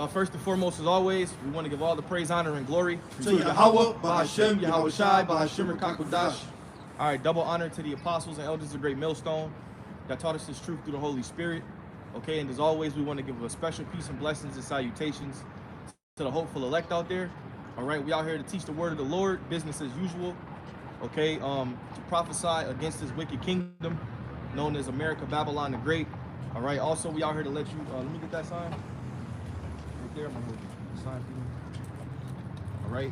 First and foremost, as always, we want to give all the praise, honor, and glory to Yahweh, Bahashem, Yahweh Shai, Bahashem, Kakodash. All right, double honor to the apostles and elders of Great Millstone that taught us this truth through the Holy Spirit. Okay, and as always, we want to give a special peace and blessings and salutations to the hopeful elect out there. All right, we out here to teach the word of the Lord, business as usual. Okay, to prophesy against this wicked kingdom known as America, Babylon the Great. All right, also we out here to let you, let me get that sign. Right there, I'm gonna hold the sign for you. All right,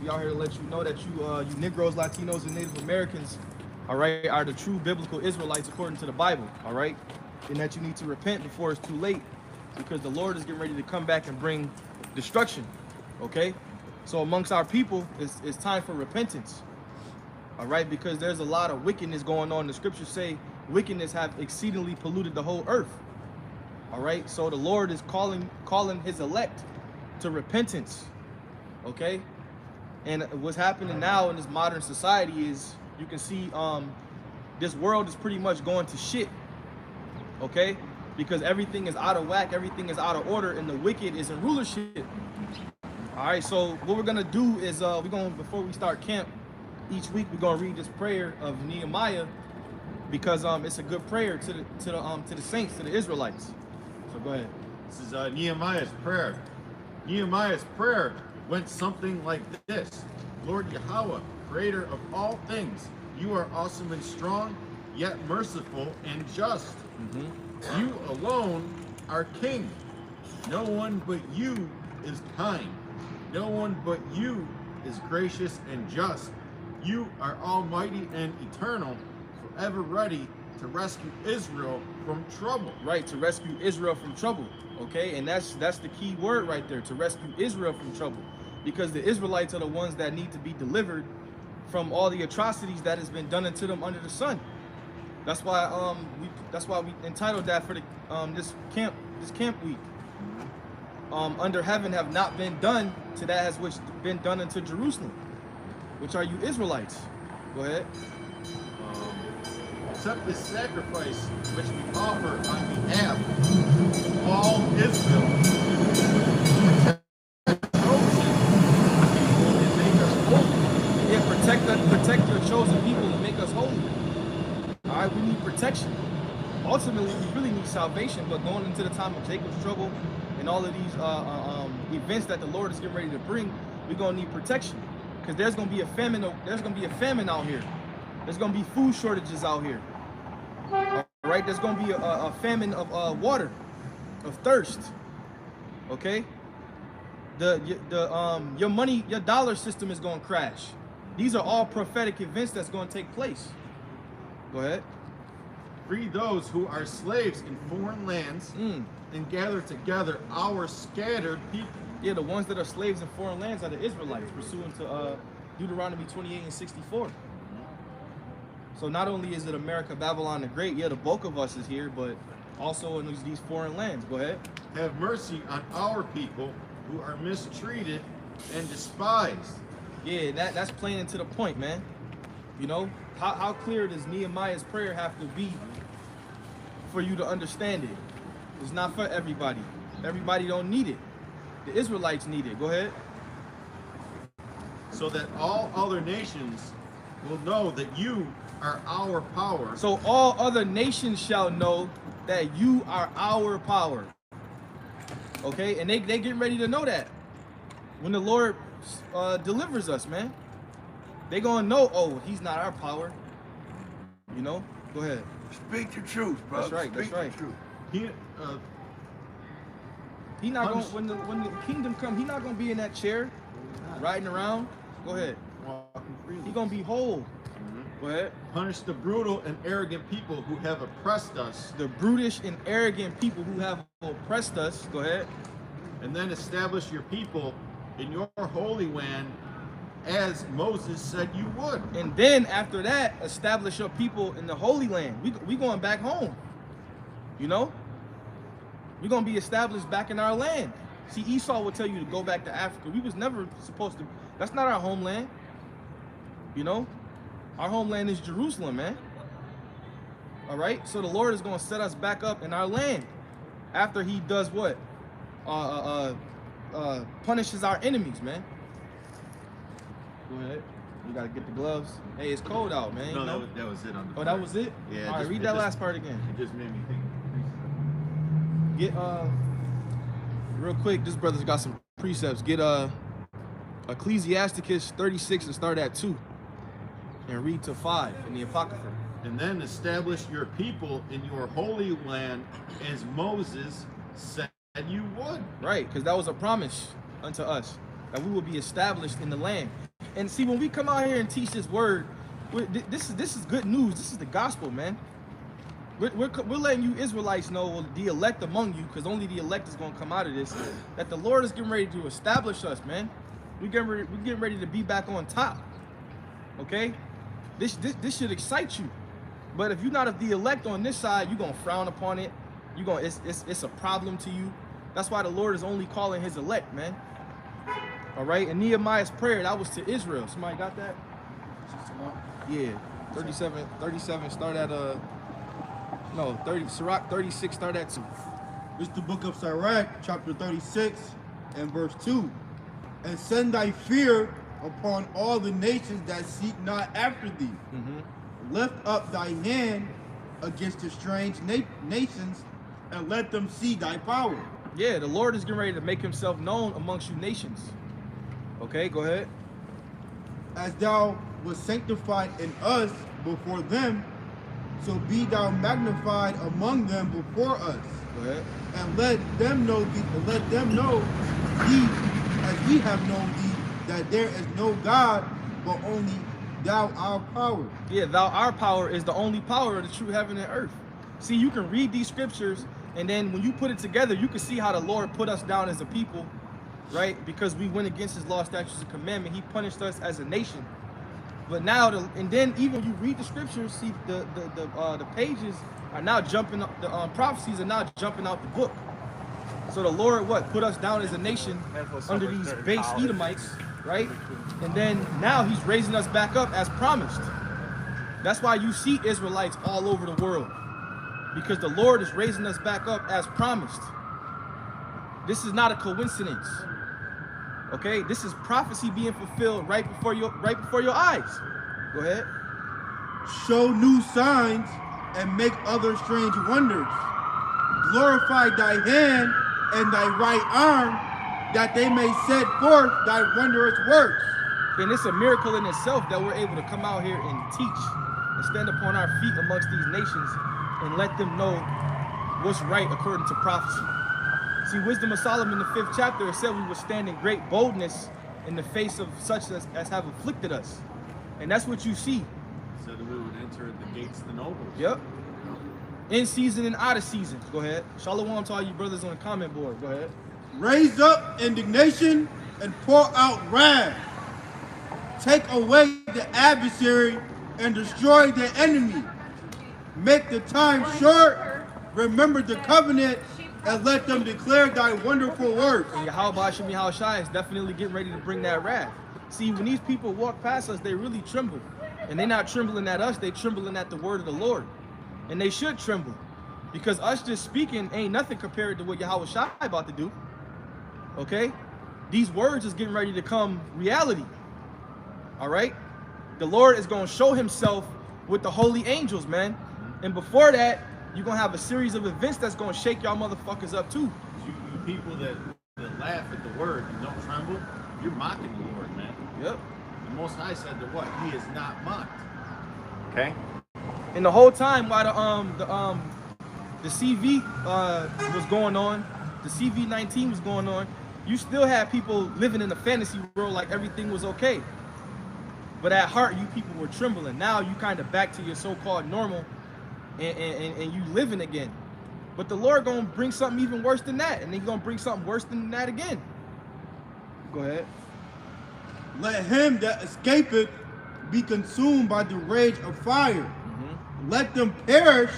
we out here to let you know that you Negroes, Latinos, and Native Americans, all right, are the true biblical Israelites according to the Bible, all right? And that you need to repent before it's too late, because the Lord is getting ready to come back and bring destruction, okay? So amongst our people, it's time for repentance, all right? Because there's a lot of wickedness going on. The scriptures say wickedness have exceedingly polluted the whole earth, all right? So the Lord is calling his elect to repentance, okay? And what's happening now in this modern society is you can see this world is pretty much going to shit, okay? Because everything is out of whack, everything is out of order, and the wicked is in rulership. All right, so what we're gonna do is before we start camp each week, we're gonna read this prayer of Nehemiah, because it's a good prayer to the saints, to the Israelites. So go ahead. This is Nehemiah's prayer. Nehemiah's prayer went something like this: Lord Yahweh, creator of all things, you are awesome and strong, yet merciful and just. You alone are king. No one but you is kind. No one but you is gracious and just. You are almighty and eternal, forever ready to rescue Israel from trouble. Right, to rescue Israel from trouble, okay? And that's the key word right there, to rescue Israel from trouble. Because the Israelites are the ones that need to be delivered from all the atrocities that has been done unto them under the sun. That's why we entitled that for the this camp week. Under heaven have not been done to that has which been done unto Jerusalem, which are you Israelites. Go ahead. Accept this sacrifice which we offer on behalf of all Israel. Protect your chosen people and make us holy. All right, we need protection. Ultimately, we really need salvation, but going into the time of Jacob's trouble and all of these events that the Lord is getting ready to bring, we're gonna need protection, because there's gonna be a famine. There's gonna be a famine out here. There's gonna be food shortages out here. All right, there's gonna be a famine of water, of thirst. Okay, your money, your dollar system is gonna crash. These are all prophetic events that's going to take place. Go ahead. Free those who are slaves in foreign lands and gather together our scattered people. Yeah, the ones that are slaves in foreign lands are the Israelites, pursuant to Deuteronomy 28 and 64. So not only is it America, Babylon the Great, yeah, the bulk of us is here, but also in these foreign lands. Go ahead. Have mercy on our people who are mistreated and despised. Yeah, that's playing into the point, man. You know, how clear does Nehemiah's prayer have to be for you to understand it? It's not for everybody. Everybody don't need it. The Israelites need it. Go ahead. So that all other nations will know that you are our power. So all other nations shall know that you are our power. Okay, and they getting ready to know that when the Lord delivers us, man. They gonna know, oh, he's not our power. You know? Go ahead. Speak the truth, bro. That's right. Speak That's right. the truth. He not gonna when the kingdom come, he not gonna be in that chair riding around. Go ahead. He gonna be whole. Go ahead. Punish the brutal and arrogant people who have oppressed us. The brutish and arrogant people who have oppressed us. Go ahead. And then establish your people in your holy land as Moses said you would. And then after that, establish your people in the Holy Land. We going back home. You know? We're going to be established back in our land. See, Esau will tell you to go back to Africa. We was never supposed to. That's not our homeland. You know? Our homeland is Jerusalem, man. All right? So the Lord is going to set us back up in our land after he does what? punishes our enemies, man. Go ahead. You gotta get the gloves. Hey, it's cold out, man. No, that was it on the. Oh, that was it? Yeah. All right, read that last part again. It just made me think. Get real quick, this brother's got some precepts. Get Ecclesiasticus 36 and start at 2. And read to 5 in the Apocrypha. And then establish your people in your holy land as Moses said you would. Right, because that was a promise unto us, that we will be established in the land. And see, when we come out here and teach this word, this is good news. This is the gospel, man. We're letting you Israelites know, well, the elect among you, because only the elect is going to come out of this, that the Lord is getting ready to establish us, man. We're getting ready to be back on top. Okay? This should excite you. But if you're not of the elect on this side, you're going to frown upon it. It's a problem to you. That's why the Lord is only calling his elect, man. All right? And Nehemiah's prayer, that was to Israel. Somebody got that? Yeah. 37, start at Sirach 36, start at 2. It's the book of Sirach, chapter 36, and verse 2. And send thy fear upon all the nations that seek not after thee. Lift up thy hand against the strange nations, and let them see thy power. Yeah, the Lord is getting ready to make himself known amongst you nations. Okay, go ahead. As thou was sanctified in us before them, so be thou magnified among them before us. Go ahead. And let them know thee, as we have known thee, that there is no God but only thou our power. Yeah, thou our power is the only power of the true heaven and earth. See, you can read these scriptures, and then when you put it together, you can see how the Lord put us down as a people, right? Because we went against his law, statutes, and commandment. He punished us as a nation. But now, and then even you read the scriptures, see the pages are now jumping up, the prophecies are now jumping out the book. So the Lord, put us down as a nation under these base Edomites, right? And then now he's raising us back up as promised. That's why you see Israelites all over the world, because the Lord is raising us back up as promised. This is not a coincidence. Okay, this is prophecy being fulfilled right before your eyes. Go ahead. Show new signs and make other strange wonders. Glorify thy hand and thy right arm, that they may set forth thy wondrous works. And it's a miracle in itself that we're able to come out here and teach and stand upon our feet amongst these nations and let them know what's right according to prophecy. See, Wisdom of Solomon, the 5th chapter, it said we would stand in great boldness in the face of such as have afflicted us. And that's what you see. So that we would enter the gates of the nobles. Yep. In season and out of season. Go ahead. Shalom to all you brothers on the comment board. Go ahead. Raise up indignation and pour out wrath. Take away the adversary and destroy the enemy. Make the time short. Remember the covenant and let them declare thy wonderful works. And Yahweh Shemi Hawashai is definitely getting ready to bring that wrath. See, when these people walk past us, they really tremble. And they're not trembling at us, they're trembling at the word of the Lord. And they should tremble, because us just speaking ain't nothing compared to what Yahweh Shai about to do. Okay? These words is getting ready to come reality. All right? The Lord is going to show himself with the holy angels, man. And before that, you're going to have a series of events that's going to shake y'all motherfuckers up too. You people that laugh at the word and don't tremble, you're mocking the Lord, man. Yep. The Most High said that what? He is not mocked. Okay? And the whole time while the CV was going on, the CV-19 was going on, you still had people living in a fantasy world like everything was okay. But at heart, you people were trembling. Now you kind of back to your so-called normal, and you living again. But the Lord gonna bring something even worse than that, and then he's gonna bring something worse than that again. Go ahead. Let him that escapeth be consumed by the rage of fire. Let them perish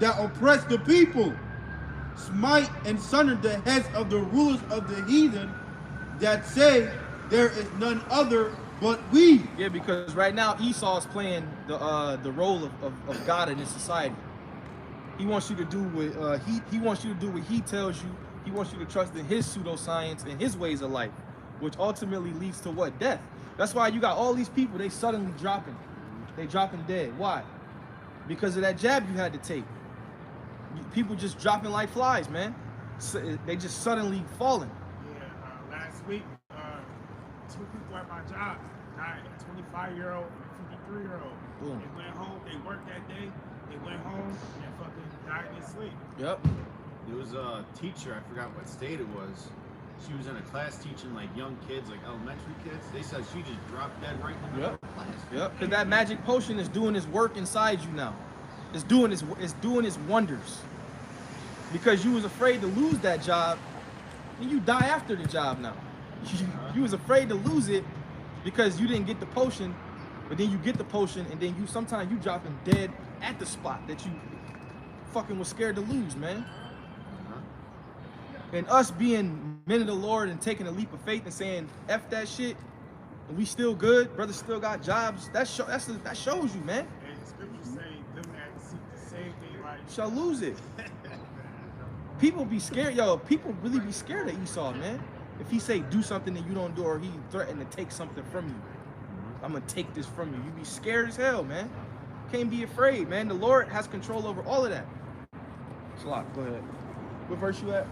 that oppress the people. Smite and sunder the heads of the rulers of the heathen that say there is none other but we. Yeah, because right now Esau's playing the role of God in this society. He wants you to do what he wants you to do what he tells you He wants you to trust in his pseudoscience and his ways of life, which ultimately leads to what? Death. That's why you got all these people, they suddenly dropping. They dropping dead. Why? Because of that jab you had to take. People just dropping like flies, man. So they just suddenly falling. Yeah, last week, 2 people at my job died, a 25-year-old and a 53-year-old. Boom. They went home, they worked that day, they went home and fucking died in their sleep. Yep. There was a teacher, I forgot what state it was. She was in a class teaching like young kids, like elementary kids. They said she just dropped dead right in the middle of the class. Yep. Because that magic potion is doing its work inside you now. It's doing its wonders. Because you was afraid to lose that job, and you die after the job now. You was afraid to lose it because you didn't get the potion, but then you get the potion, and then sometimes you dropping dead at the spot that you fucking was scared to lose, man. And us being men of the Lord and taking a leap of faith and saying F that shit, and we still good, brothers still got jobs, that shows you, man. And the scriptures say them that seek to save their life. Shall lose it. People be scared, yo. People really be scared of Esau, man. If he say do something that you don't do, or he threaten to take something from you, I'm gonna take this from you. You be scared as hell, man. Can't be afraid, man. The Lord has control over all of that. Salak, go ahead. What verse you at?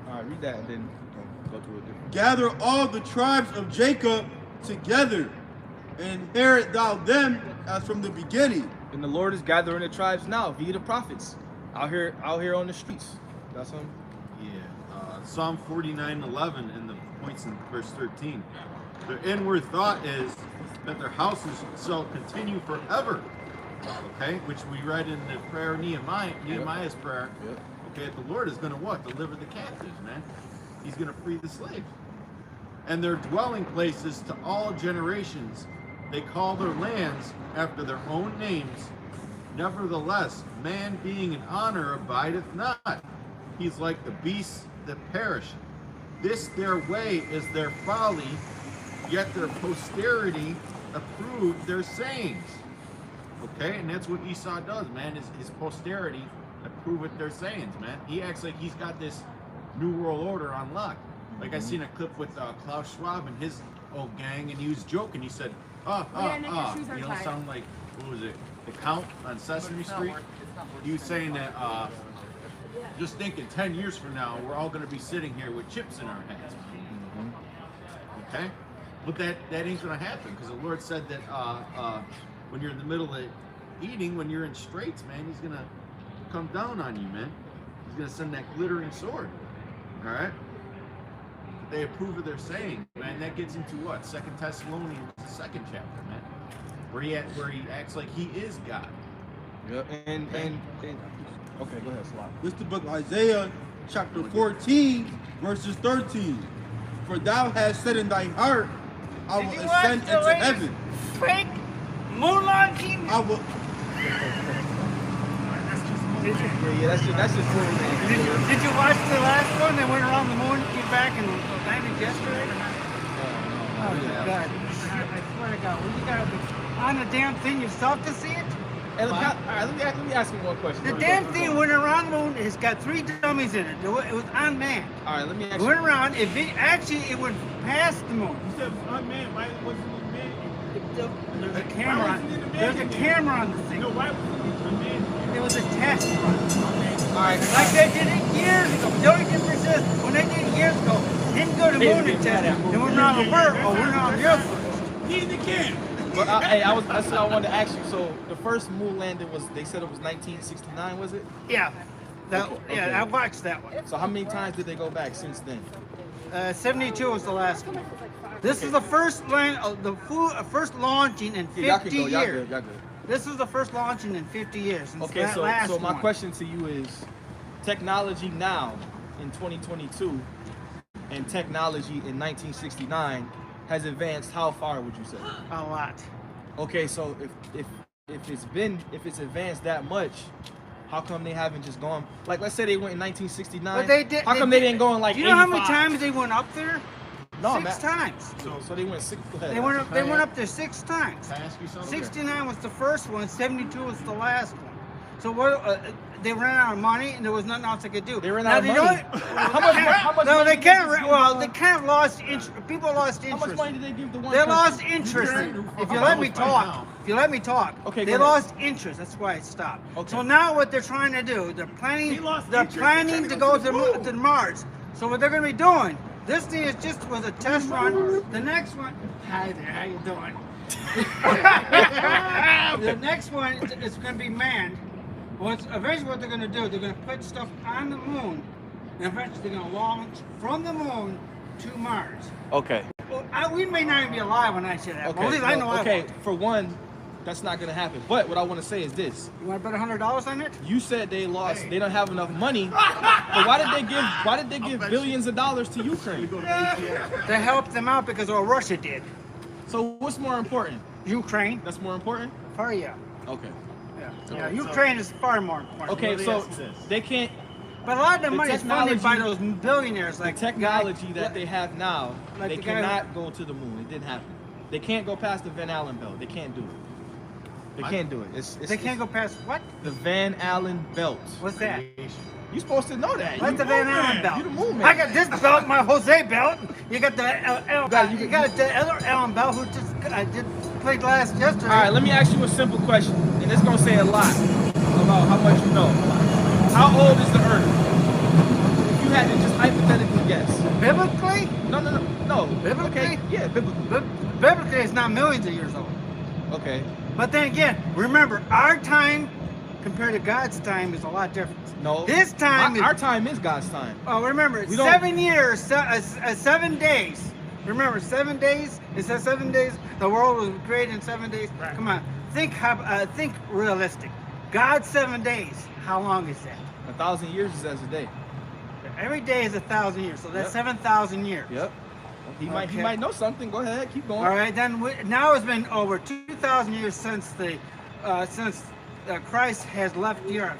All right, read that and then go to a different. Gather all the tribes of Jacob together, and inherit thou them as from the beginning. And the Lord is gathering the tribes now via the prophets out here on the streets. That's him. Yeah. Psalm 49:11 and the points in verse 13. Their inward thought is that their houses shall continue forever. Okay, which we read in the prayer of Nehemiah's prayer. Yep. Okay, the Lord is going to what? Deliver the captives, man. He's going to free the slaves. And their dwelling places to all generations. They call their lands after their own names. Nevertheless, man being in honor abideth not. He's like the beasts that perish. This their way is their folly, yet their posterity approve their sayings. Okay, and that's what Esau does, man. His posterity approveth their sayings, man. He acts like he's got this new world order on lock. Like I seen a clip with Klaus Schwab and his old gang, and he was joking. He said, you know, sound like, what was it, the Count on Sesame Street? He was saying that, just thinking 10 years from now, we're all going to be sitting here with chips in our heads. Okay? But that ain't going to happen, because the Lord said that when you're in the middle of eating, when you're in straits, man, he's going to come down on you, man. He's going to send that glittering sword. All right? They approve of their saying, man. That gets into what? 2 Thessalonians, the 2nd chapter, man. Where he acts like he is God. Yeah, and okay, go ahead, Salak. This is the book of Isaiah, chapter 14, verses 13. For thou hast said in thy heart, I will ascend into heaven. Fake Mulan team. I will. Yeah, that's just cool, man. Did you watch the last one that went around the moon, came back and landed yesterday? Oh my God! I swear to God, when you got on the damn thing yourself to see it. Hey, all right, let me ask you one question. The damn thing went around the moon. It's got 3 dummies in it. It was unmanned. All right, let me ask It you. went around. It went past the moon. You said unmanned, why wasn't it manned? There's a camera. There's a camera on the thing. No, why wasn't it unmanned? It was a test run. All right, Like they did it years ago. The only difference is when they did it years ago, didn't go to the moon and test it. They went around the Earth or went around the Earth. He's the king. but hey, that's what I wanted to ask you. So the first moon landing they said it was 1969, was it? Yeah. Okay. I watched that one. So how many times did they go back since then? 72 was the last one. This is the first first launching in 50 Yeah, y'all can go. Y'all years. good. Y'all good. This is the first launching in 50 years. Since Okay, that so last my one. question to you is, technology now in 2022 and technology in 1969 has advanced how far, would you say? A lot. Okay, so if it's advanced that much, how come they haven't just gone, like, let's say they went in 1969, But they did. how come they didn't go in like Do you know how many 85? times they went up there? No, 6 man. times. So they went 6. Go ahead. They went up there 6 times. Can I ask you something? 69 was the first one. 72 was the last one. So what? They ran out of money, and there was nothing else they could do. They ran Now, out of they money. don't- How much No, money they did can't. just give, Well, they kind of lost interest. People lost How interest. much money did they give the one They country? lost interest. If you let me talk, Okay, they go ahead. lost interest. That's why it stopped. Okay. So now what they're trying to do, they're They planning. lost They're interest. They're planning trying to to go go to to the moon. to Mars. So what they're going to be doing? This thing is just was a test run. The next one. Hi there. How you doing? The next one is going to be manned. Eventually what they're going to do, they're going to put stuff on the moon, and eventually they're going to launch from the moon to Mars. Okay. Well, we may not even be alive when I say that. But at least I know I okay. won't. For one, that's not gonna happen. But what I want to say is this: You want to bet $100 on it? you said they lost. They don't have enough money. But why did they give billions of dollars to Ukraine? To help them out because of what Russia did. So what's more important? Ukraine. That's more important. For you. Okay. Yeah. Ukraine is far more important. Okay. Let me So ask this. they can't. But a lot of the The money is funded by those technology- billionaires like The technology guy- that they have now, like they the guy- cannot go to the moon. It didn't happen. They can't go past the Van Allen belt. They can't do it. They can't do it. They can't go past what? the Van Allen belt. What's that? You're supposed to know that. What's You the Van moon Allen man. belt? You the moon man. I got this belt, my Jose belt. You got the You you got the other Allen belt who just played last yesterday. All right, let me ask you a simple question, and it's gonna say a lot about how much you know. How old is the Earth? If you had to just hypothetically guess. Biblically, No. Biblically? Okay. Yeah, biblically. biblically, it's not millions of years old. Okay. But then again, remember, our time compared to God's time is a lot different. No. His time is... Our time is God's time. Oh, remember, We don't- 7 years, 7 days. Remember, 7 days? It says 7 days. The world was created in 7 days. Right. Come on, think realistic. God's 7 days. How long is that? 1,000 years is as a day. Every day is 1,000 years, so that's Yep. 7,000 years. Yep. He Okay. might know something. Go ahead, keep going. All right, then now it's been over 2,000 years since Christ has left the earth.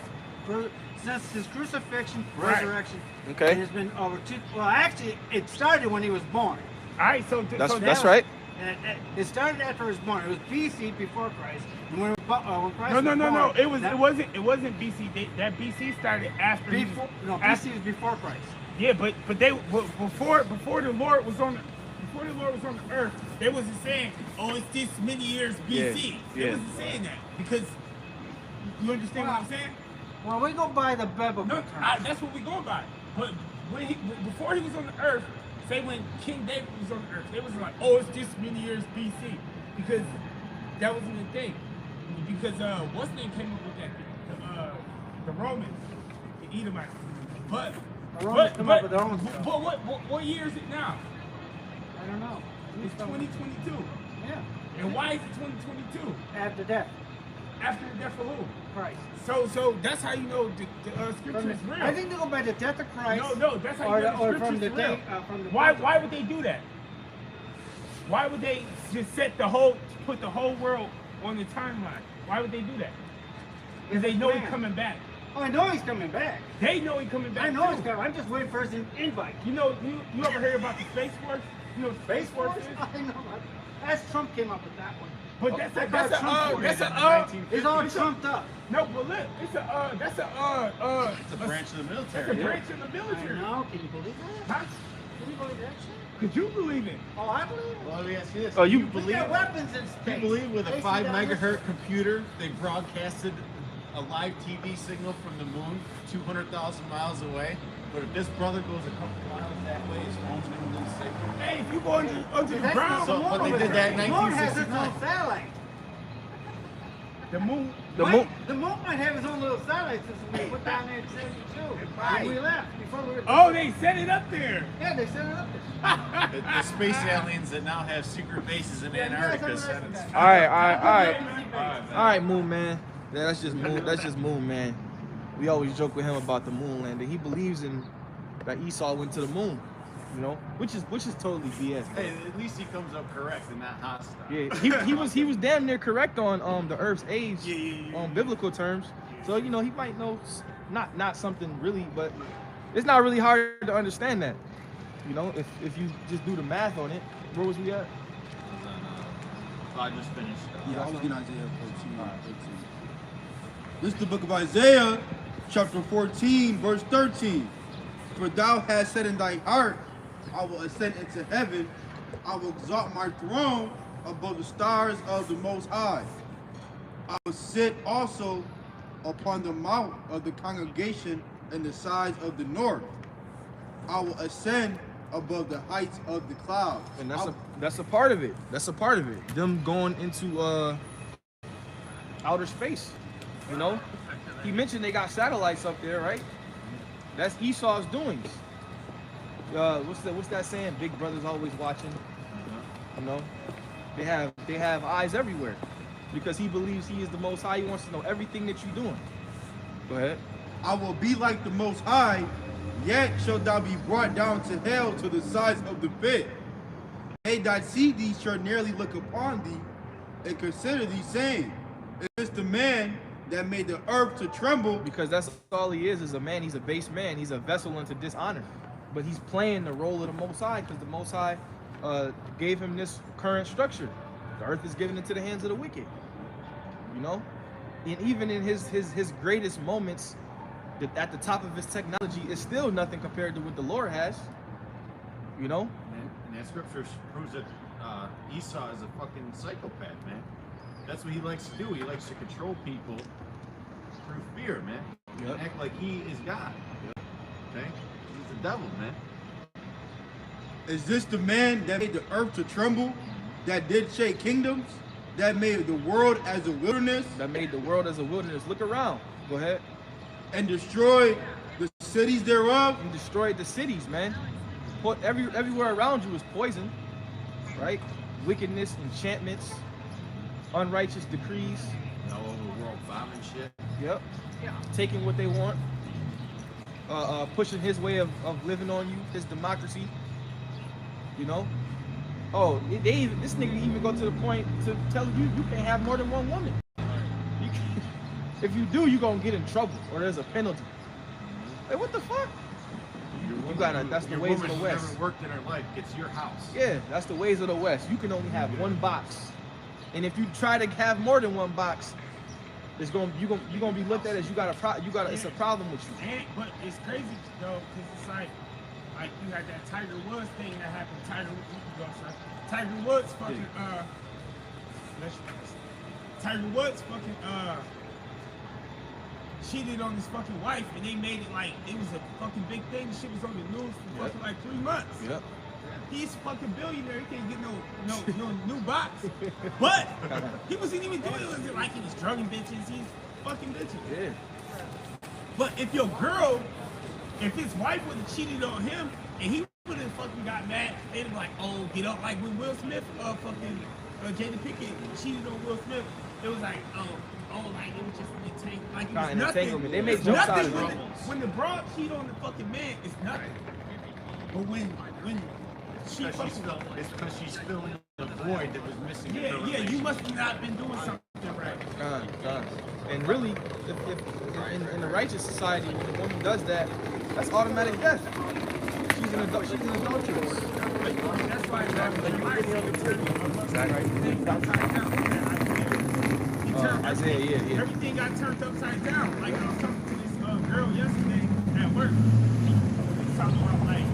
Since his crucifixion, Right. resurrection. Okay. It has been over well, actually, it started when he was born. All right, so That's right. It started after he was born. It was BC before Christ. And when Christ No. was born, It wasn't BC. That BC started after. he was- Before, no, after- BC was before Christ. Yeah, but before the Lord was on the earth, they wasn't saying, oh, it's this many years BC. Yeah. They wasn't saying that because you understand what I'm saying? Well, we go by the biblical No, terms. that's what we going by. But before he was on the earth, say when King David was on the earth, they was like, oh, it's this many years BC because that wasn't the thing. Because what's name came up with that? The Romans, the Edomites. But The Romans come up with their own but stuff. what year is it now? I don't know. It's 2022. Yeah. And why is it 2022? After death, After the death of who? Christ. So that's how you know the scripture is real. I think they go by the death of Christ. No, that's how you know the or scripture from is the real. day. From the Why would they do that? Why would they just put the whole world on the timeline? Why would they do that? Because they know he's coming back. Oh, I know he's coming back. They know he's coming back. I know too. he's coming. I'm just waiting for his invite. You know, you ever heard about the Space Force? You know what the Space Force is? I know. That's Trump came up with that one. But It's all trumped up. no, but look, it's a It's a branch of the It's a military. branch of the I military. know. Can you believe that? Huh? Can you believe that shit? Could you believe it? Oh, I believe it. Well, let me ask you this. Oh, Do you We believe? got weapons in Do space. you believe with a They 5 see down megahertz computer, they broadcasted a live TV signal from the moon 200,000 miles away? But if this brother goes a couple miles that way, his phone's going to lose signal. Hey, if you go under the That's ground, not So, the moon but they over did there. that in The moon has its 1969. own satellite. the moon. The moon might have its own little satellite system we put down there in 72. Right. When we left. Before we were. Oh, they set it up there. Yeah, they set it up there. The space aliens that now have secret bases in Antarctica said it's All right, Moon Man. Yeah, that's just Moon. That's just Moon Man. We always joke with him about the moon landing. He believes in that Esau went to the moon, you know, which is totally BS. Hey, at least he comes up correct and not hostile. Yeah, he was damn near correct on the Earth's age on biblical terms. So you know he might know not something really, but it's not really hard to understand that. You know, if you just do the math on it. Where was we at? I just finished. Yeah, I was looking at Isaiah 14, 18. This is the book of Isaiah, chapter 14, verse 13. For thou hast said in thy heart, I will ascend into heaven, I will exalt my throne above the stars of the Most High. I will sit also upon the mount of the congregation in the sides of the north. I will ascend above the heights of the clouds. And that's a part of it. That's a part of it. Them going into outer space. You know, he mentioned they got satellites up there, right? That's Esau's doings. What's that saying? Big brother's always watching. You know, they have eyes everywhere because he believes he is the Most High. He wants to know everything that you're doing. Go ahead. I will be like the Most High, yet shalt thou be brought down to hell to the sides of the pit. They that see thee shall nearly look upon thee and consider thee, saying, Is this the man that made the earth to tremble? Because that's all he is a man. He's a base man. He's a vessel unto dishonor. But he's playing the role of the Most High because the Most High gave him this current structure. The earth is given into the hands of the wicked. You know? And even in his greatest moments, at the top of his technology, is still nothing compared to what the Lord has. You know? And that scripture proves that Esau is a fucking psychopath, man. That's what he likes to do. He likes to control people through fear, man. Yep. And act like he is God. Okay? He's the devil, man. Is this the man that made the earth to tremble, that did shake kingdoms, that made the world as a wilderness, That made the world as a wilderness. Look around. Go ahead. and destroyed the cities thereof? And destroyed the cities, man. Everywhere around you is poison, right? Wickedness, enchantments, unrighteous decrees. All over world bombing shit. Yep. Taking what they want. Pushing his way of living on you, his democracy. You know? Oh, this nigga even go to the point to tell you can't have more than one woman. If you do, you're gonna get in trouble or there's a penalty. Hey, what the fuck? That's the ways of the West. Never worked in her life gets your house. Yeah, that's the ways of the West. You can only have one box. And if you try to have more than one box, you're gonna be looked at as it's a problem with you. But it's crazy though, because it's like you had that Tiger Woods thing that happened. Tiger Woods fucking Tiger Woods fucking cheated on his fucking wife, and they made it like it was a fucking big thing. The shit was on the news for fucking like 3 months. Yep. He's fucking billionaire. He can't get no new box. But he wasn't even doing it. It was like he was drugging bitches. He's fucking bitches. Yeah. But if his wife would have cheated on him and he would have fucking got mad, they'd be like, oh, get up. Like when Will Smith, Jada Pinkett cheated on Will Smith, it was like, like it was just an entanglement. Like it was nothing. They made jokes out of Nothing it. when the broad cheat on the fucking man, it's nothing. But when she fucking, It's because she's filling the void that was missing. in her you relationship. must have not been doing something right. God. And really, if in the righteous society, when a woman does that, that's automatic death. She's an adulteress. That's why Isaiah, yeah. Everything got turned upside down. Like I was talking to this girl yesterday at work. She was talking about like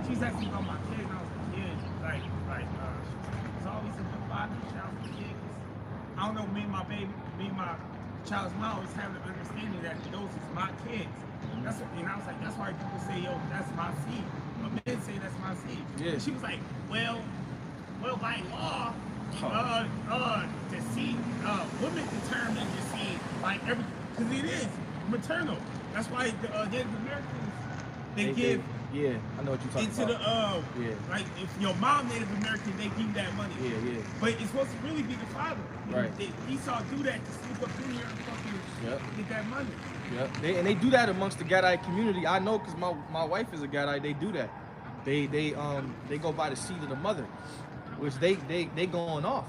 she's asking about my kid, and I was like, yeah, it's always a good father, child for kids. I don't know, me and my child's mom always have the understanding that those is my kids. And I was like, that's why people say, yo, that's my seed. But men say that's my seed. Yeah. And she was like, well, by law, the seed, women determine the seed, like everything, because it is maternal. That's why the Native Americans, they give. Yeah, I know what you're talking Into about. like if your mom Native American, they give you that money. Yeah. But it's supposed to really be the father. Right. Esau do that to sneak up in here and fucking get that money. Yep. They do that amongst the Gadite community. I know because my wife is a Gadite. They do that. They go by the seed of the mother, which they going off.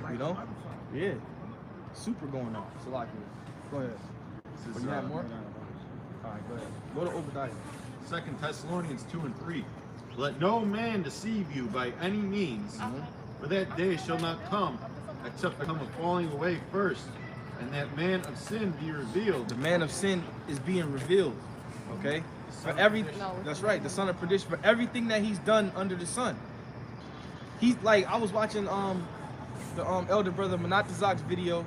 Like You know? motherfucker. Yeah. Super going off. So like, go ahead. This is, You have more? All right, go ahead. Go to Obadiah. 2 Thessalonians 2 and 3. Let no man deceive you by any means, for that day shall not come, except there come a falling away first, and that man of sin be revealed. The man of sin is being revealed. Okay? For everything. That's right. The son of perdition. For everything that he's done under the sun. He's like, I was watching the elder brother Manatazak's video,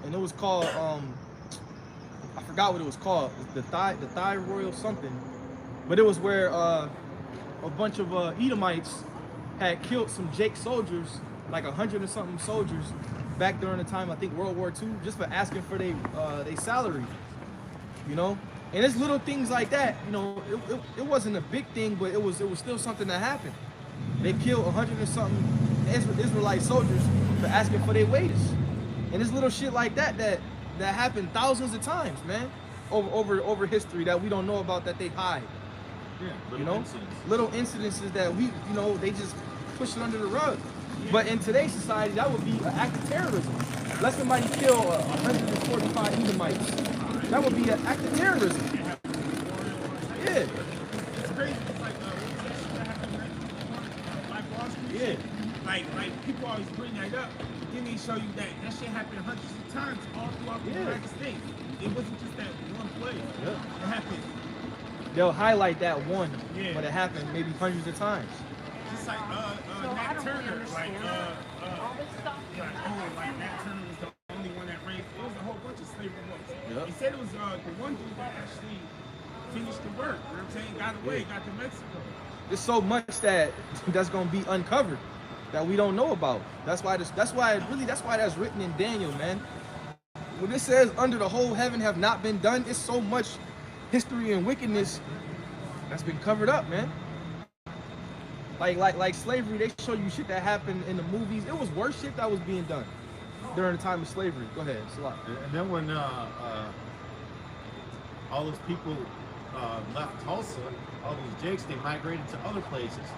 and it was called I forgot what it was called. The thigh royal something. But it was where a bunch of Edomites had killed some Jake soldiers, like 100 or something soldiers, back during the time, I think World War II, just for asking for their salary, you know. And it's little things like that, you know. It wasn't a big thing, but it was still something that happened. They killed 100 or something Israelite soldiers for asking for their wages, and it's little shit like that happened thousands of times, man, over history that we don't know about, that they hide. Yeah, You know, little incidences that we, you know, they just push it under the rug. But in today's society, that would be an act of terrorism. Let somebody kill 145 Edomites. That would be an act of terrorism. Yeah. It's crazy. It's like, what was that shit that happened right? Black Wall Street? Yeah. Like people always bring that up, but then they show you that shit happened hundreds of times all throughout the United States. It wasn't just that one place. Yeah. It happened. They'll highlight that one, Yeah. but it happened maybe hundreds of times. Just like Nat Turner, like like Nat Turner was the only one that raised. It was a whole bunch of slavery books. Yep. He said it was the one dude that actually finished the work. You know what I'm saying? Got away, got to Mexico. There's so much that's gonna be uncovered that we don't know about. That's why that's written in Daniel, man. When it says under the whole heaven have not been done, it's so much history and wickedness that's been covered up, man. Like slavery, they show you shit that happened in the movies. It was worse shit that was being done during the time of slavery. Go ahead, Salah. And then when all those people left Tulsa, all those Jakes, they migrated to other places.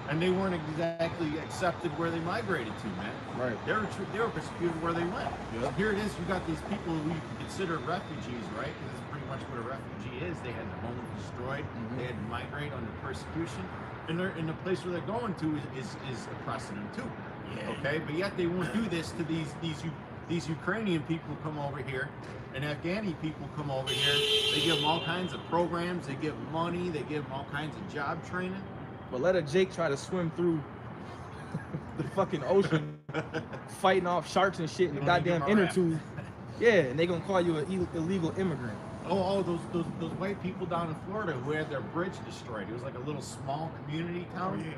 And they weren't exactly accepted where they migrated to, man. Right. They were persecuted where they went. Yep. So here it is, you got these people who we consider refugees, right? Because it's pretty much what a refugee is. They had their homes destroyed. They had to migrate under persecution. And they're in the place where they're going to is oppressing them too. Yeah. Okay, but yet they won't do this to these Ukrainian people who come over here, and Afghani people come over here. They give them all kinds of programs. They give them money. They give them all kinds of job training. But let a Jake try to swim through the fucking ocean, fighting off sharks and shit in the They don't goddamn give a inner rap. tube. Yeah, and they gonna call you an illegal immigrant. Oh, those white people down in Florida who had their bridge destroyed. It was like a little small community town. Oh, yeah.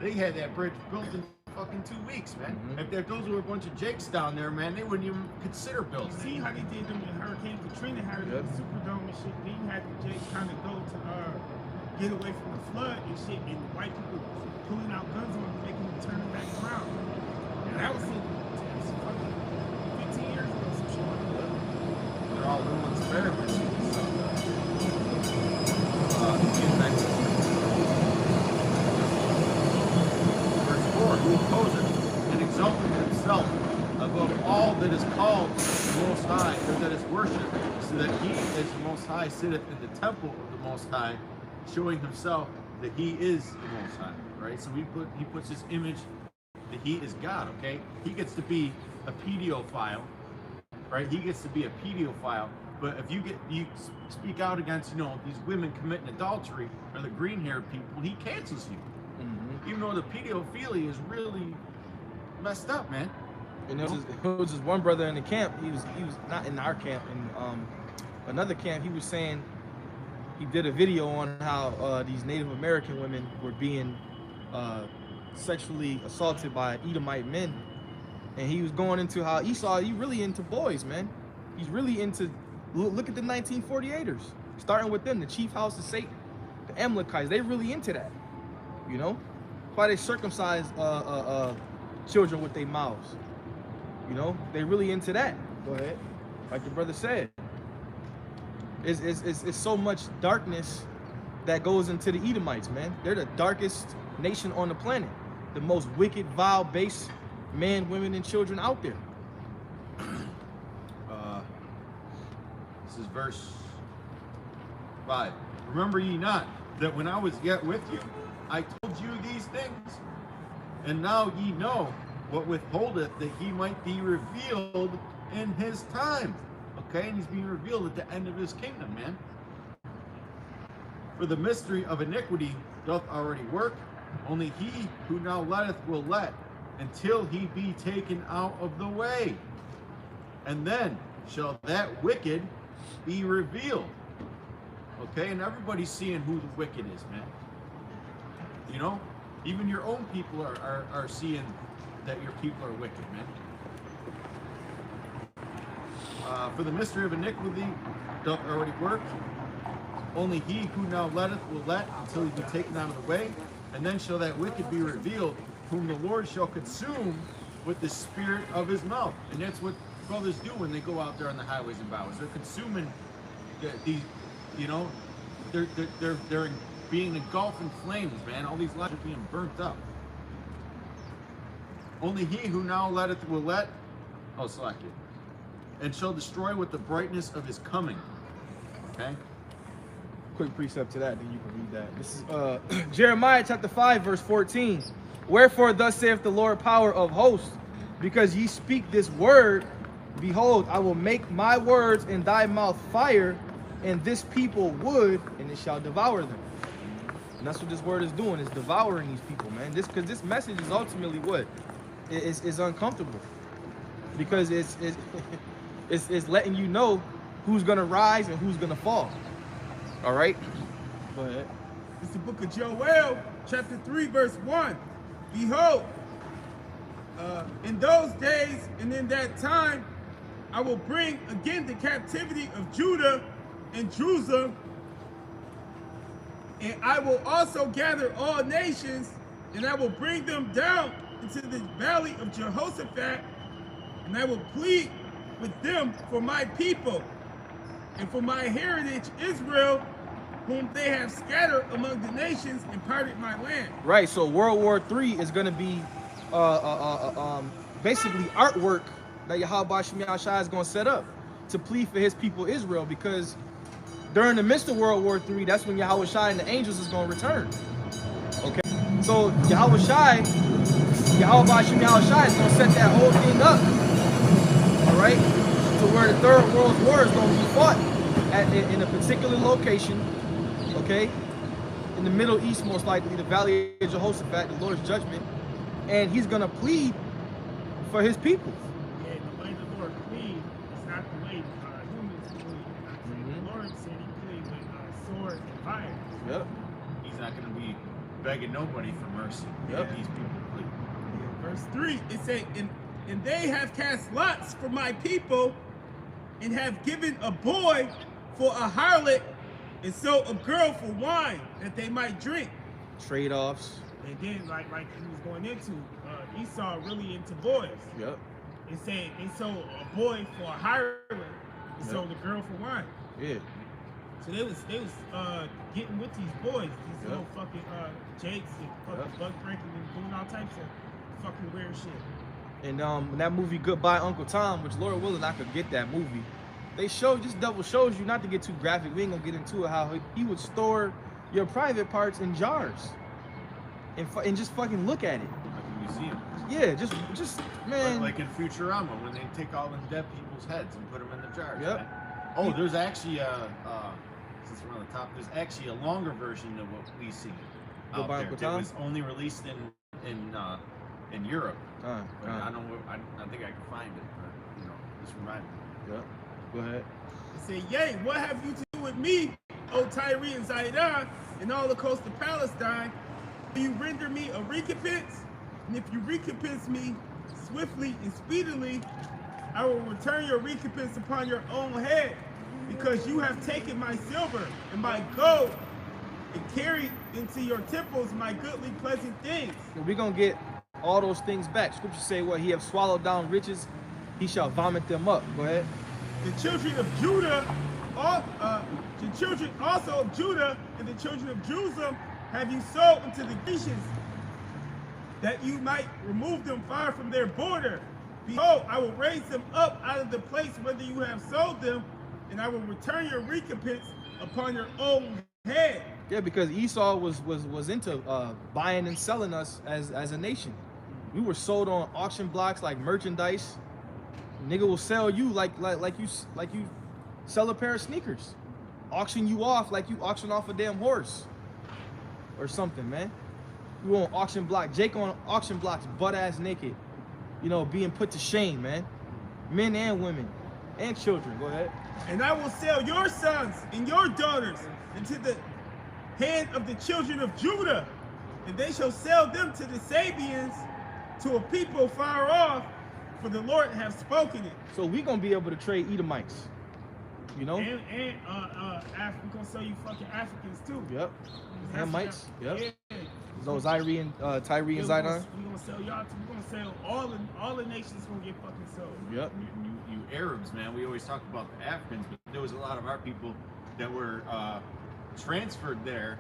They had that bridge built in fucking 2 weeks, man. If those were a bunch of Jakes down there, man, they wouldn't even consider You building see it. how they did them in Hurricane Katrina, how they did the Superdome and shit. Then you had the Jakes trying to go to get away from the flood and shit, and white people pulling out guns on them, making them turn them back around. And that was fucking 15 years ago, some shit like that. They're all little experiments. Verse 4, who opposes and exalted himself above all that is called the Most High, or that is worshipped, so that he as the Most High sitteth in the temple of the Most High, showing himself that he is the Most High, right? So he puts his image that he is God, okay? He gets to be a pedophile, right? He gets to be a pedophile. But if you speak out against, these women committing adultery or the green-haired people, he cancels you. Even though the pedophilia is really messed up, man. And it was just one brother in the camp. He was not in our camp, in another camp. He was saying he did a video on how these Native American women were being sexually assaulted by Edomite men, and he was going into how Esau, he really into boys, man. He's really into. Look at the 1948ers, starting with them, the chief house of Satan, the Amalekites. They really into that, That's why they circumcise children with their mouths. They really into that. Go ahead. Like the brother said. It's so much darkness that goes into the Edomites, man. They're the darkest nation on the planet. The most wicked, vile, base men, women, and children out there. This is verse 5. Remember ye not that when I was yet with you, I told you these things? And now ye know what withholdeth that he might be revealed in his time. Okay, and he's being revealed at the end of his kingdom, man. For the mystery of iniquity doth already work, only he who now letteth will let, until he be taken out of the way. And then shall that wicked be revealed. Okay, and everybody's seeing who the wicked is, man. You know, even your own people are seeing that your people are wicked, man. For the mystery of iniquity doth already work. Only he who now letteth will let, until he be taken out of the way. And then shall that wicked be revealed, whom the Lord shall consume with the spirit of his mouth. And that's what brothers do when they go out there on the highways and byways. They're consuming these, you know, they're being engulfed in flames, man. All these lives are being burnt up. Only he who now letteth will let, oh, slack it, and shall destroy with the brightness of his coming. Okay? Quick precept to that, then you can read that. This is Jeremiah chapter 5, verse 14. Wherefore thus saith the Lord power of hosts, because ye speak this word, behold, I will make my words in thy mouth fire, and this people wood, and it shall devour them. And that's what this word is doing, is devouring these people, man. Because this message is ultimately what? It's uncomfortable. Because it's letting you know who's gonna rise and who's gonna fall. All right? Go ahead. It's the book of Joel, chapter 3, verse 1. Behold, in those days and in that time, I will bring again the captivity of Judah and Jerusalem, and I will also gather all nations, and I will bring them down into the valley of Jehoshaphat, and I will plead with them for my people and for my heritage Israel, whom they have scattered among the nations and parted my land. Right, so World War III is going to be basically artwork that Yahweh Shem Yahshai is going to set up to plead for his people Israel, because during the midst of World War III, that's when Yahweh Shai and the angels is going to return. Okay, so Yahweh Shem Yahshai is going to set that whole thing up, all right, to where the Third World War is going to be fought in a particular location. Okay, in the Middle East, most likely, the Valley of Jehoshaphat, the Lord's judgment, and he's gonna plead for his people. Yeah, the way the Lord plead is not the way humans plead. The Lord said he plead with sword and fire. Yep. He's not going to be begging nobody for mercy. Yep. These people plead. Verse 3, it says, and they have cast lots for my people, and have given a boy for a harlot, and so a girl for wine, that they might drink. Trade-offs. And then, like he was going into, Esau really into boys. Yep. They say they sold a boy for a harlot, and sold a girl for wine. Yeah. So they was getting with these boys, these little fucking jakes and fucking bug breaking and doing all types of fucking weird shit. And that movie Goodbye Uncle Tom, which Lord willing I could get that movie. They just double shows you, not to get too graphic, we ain't gonna get into it, how he would store your private parts in jars and just fucking look at it. Like a museum. Yeah, just man. Like in Futurama, when they take all them dead people's heads and put them in the jars. Yep. Man. Oh, there's actually since we're on the top, there's actually a longer version of what we see out Goodbye, there. Uncle It Tom? was only released in Europe. But I don't know. I think I can find it. But, you know, just remind me. Yep. Go ahead. They say, yea, what have you to do with me, O Tyre and Zidon, and all the coast of Palestine? Will you render me a recompense? And if you recompense me swiftly and speedily, I will return your recompense upon your own head, because you have taken my silver and my gold and carried into your temples my goodly pleasant things. We're gonna get all those things back. Scripture say what? He have swallowed down riches, he shall vomit them up. Go ahead. The children of Judah, the children also of Judah and the children of Jerusalem have you sold into the Grecians, that you might remove them far from their border. Behold, I will raise them up out of the place whether you have sold them, and I will return your recompense upon your own head. Yeah, because Esau was into buying and selling us as a nation. We were sold on auction blocks like merchandise. Nigga will sell you like you sell a pair of sneakers, auction you off like you auction off a damn horse or something, man. You on auction block, Jake on auction blocks, butt ass naked, you know, being put to shame, man. Men and women and children. Go ahead. And I will sell your sons and your daughters into the hand of the children of Judah, and they shall sell them to the Sabians, to a people far off, for the Lord hath spoken it. So we gonna be able to trade Edomites, you know? And we gonna sell you fucking Africans too. Yep. Hamites. Yep. Yeah. Those Tyree and Zidon. We gonna sell y'all too. We gonna sell all the nations gonna get fucking sold. Yep. You Arabs, man. We always talk about the Africans, but there was a lot of our people that were transferred there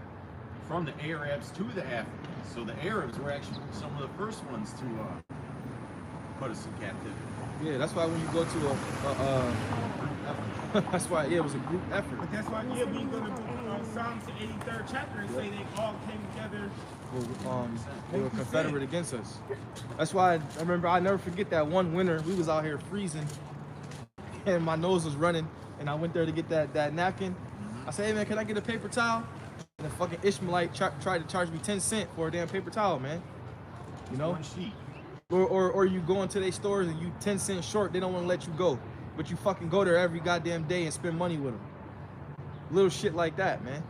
from the Arabs to the Africans. So the Arabs were actually some of the first ones to put us in captivity. Yeah, that's why when you go to that's why it was a group effort. But that's why we go to Psalms the 83rd chapter and say they all came together. Well, they were Confederate against us. That's why I remember, I never forget that one winter we was out here freezing and my nose was running and I went there to get that napkin. I said, hey man, can I get a paper towel? And the fucking Ishmaelite tried to charge me 10 cents for a damn paper towel, man. You know? One sheet. Or you go into their stores and you 10 cents short, they don't want to let you go. But you fucking go there every goddamn day and spend money with them. Little shit like that, man.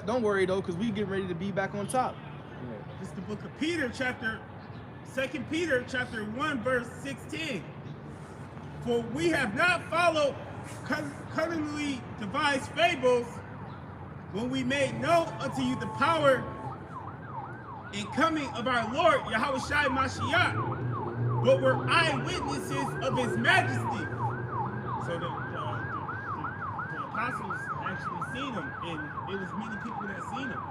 Don't worry though, because we getting ready to be back on top. It's the book of Peter, 2 Peter chapter 1, verse 16. For we have not followed cunningly devised fables when we made known unto you the power and coming of our Lord Yahushua Mashiach, but were eyewitnesses of his majesty. So the apostles actually seen him, and it was many people that seen him,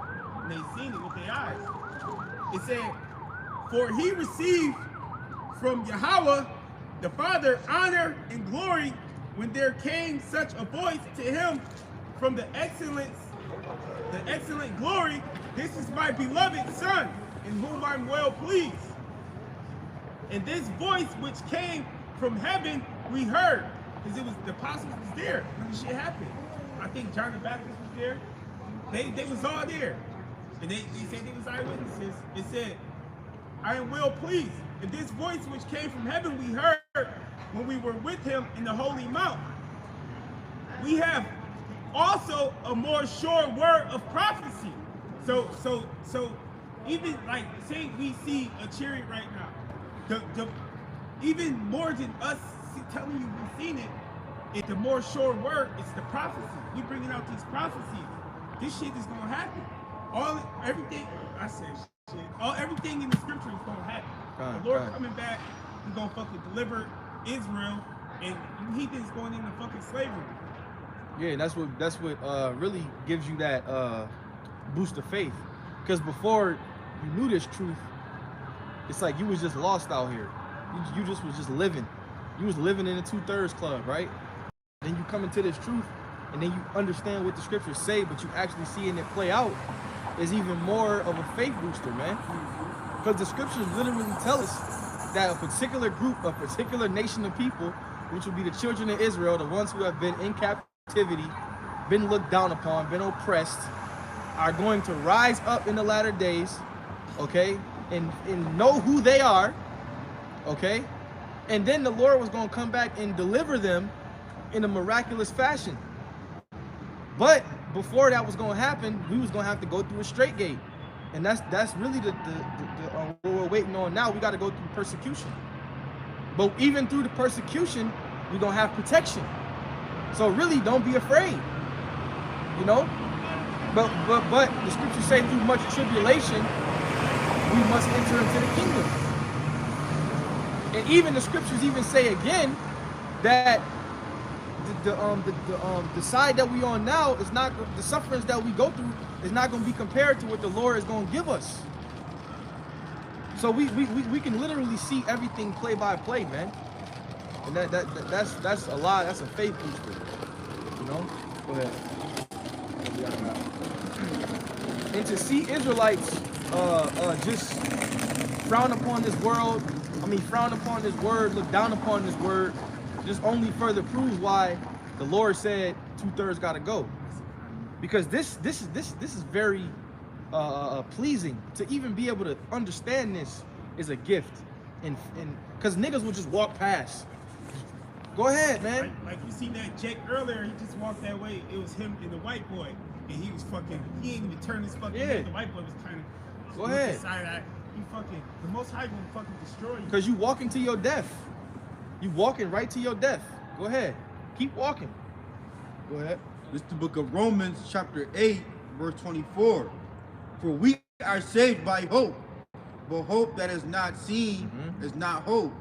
and they seen it with their eyes. It said, for he received from Yahweh the Father honor and glory when there came such a voice to him from the excellent glory, this is my beloved Son, in whom I'm well pleased. And this voice which came from heaven we heard, because it was the apostles was there when the shit happened. I think John the Baptist was there. They was all there. And they said they was eyewitnesses. It said, I am well pleased. And this voice which came from heaven we heard when we were with him in the holy mount. We have also a more sure word of prophecy. So even like say we see a chariot right now, even more than us telling you we've seen it, it's the more sure word. It's the prophecy. We bringing out these prophecies. This shit is gonna happen. Everything in the scripture is gonna happen. The Lord coming back. He's gonna fucking deliver Israel, and heathens going into fucking slavery. Yeah, and that's what really gives you that boost of faith. Because before you knew this truth, it's like you was just lost out here. You just was just living. You was living in the 2/3 club, right? Then you come into this truth, and then you understand what the scriptures say, but you actually seeing it play out is even more of a faith booster, man. Because the scriptures literally tell us that a particular group, a particular nation of people, which will be the children of Israel, the ones who have been in captivity, been looked down upon, been oppressed, are going to rise up in the latter days, okay, and know who they are, okay, and then the Lord was going to come back and deliver them in a miraculous fashion. But before that was going to happen, we was going to have to go through a straight gate, and that's really what we're waiting on now. We got to go through persecution, but even through the persecution, we're going to have protection. So really, don't be afraid, you know. But the scriptures say through much tribulation, we must enter into the kingdom. And even the scriptures even say again that the side that we on now is not, the sufferings that we go through is not going to be compared to what the Lord is going to give us. So we can literally see everything play by play, man. And that's a lot. That's a faith booster, you know. Go ahead. And to see Israelites just frown upon this world, frown upon this word, look down upon this word, just only further proves why the Lord said 2/3 got to go. Because this is very pleasing to even be able to understand this is a gift, and because niggas will just walk past. Go ahead, man. Like you seen that Jake earlier, he just walked that way. It was him and the white boy, and he was fucking. He ain't even turn his fucking head. The white boy was kind of. Go ahead. He fucking. The Most High gonna fucking destroy you. Because you walking to your death. You walking right to your death. Go ahead. Keep walking. Go ahead. This is the book of Romans, chapter 8, verse 24. For we are saved by hope, but hope that is not seen is not hope.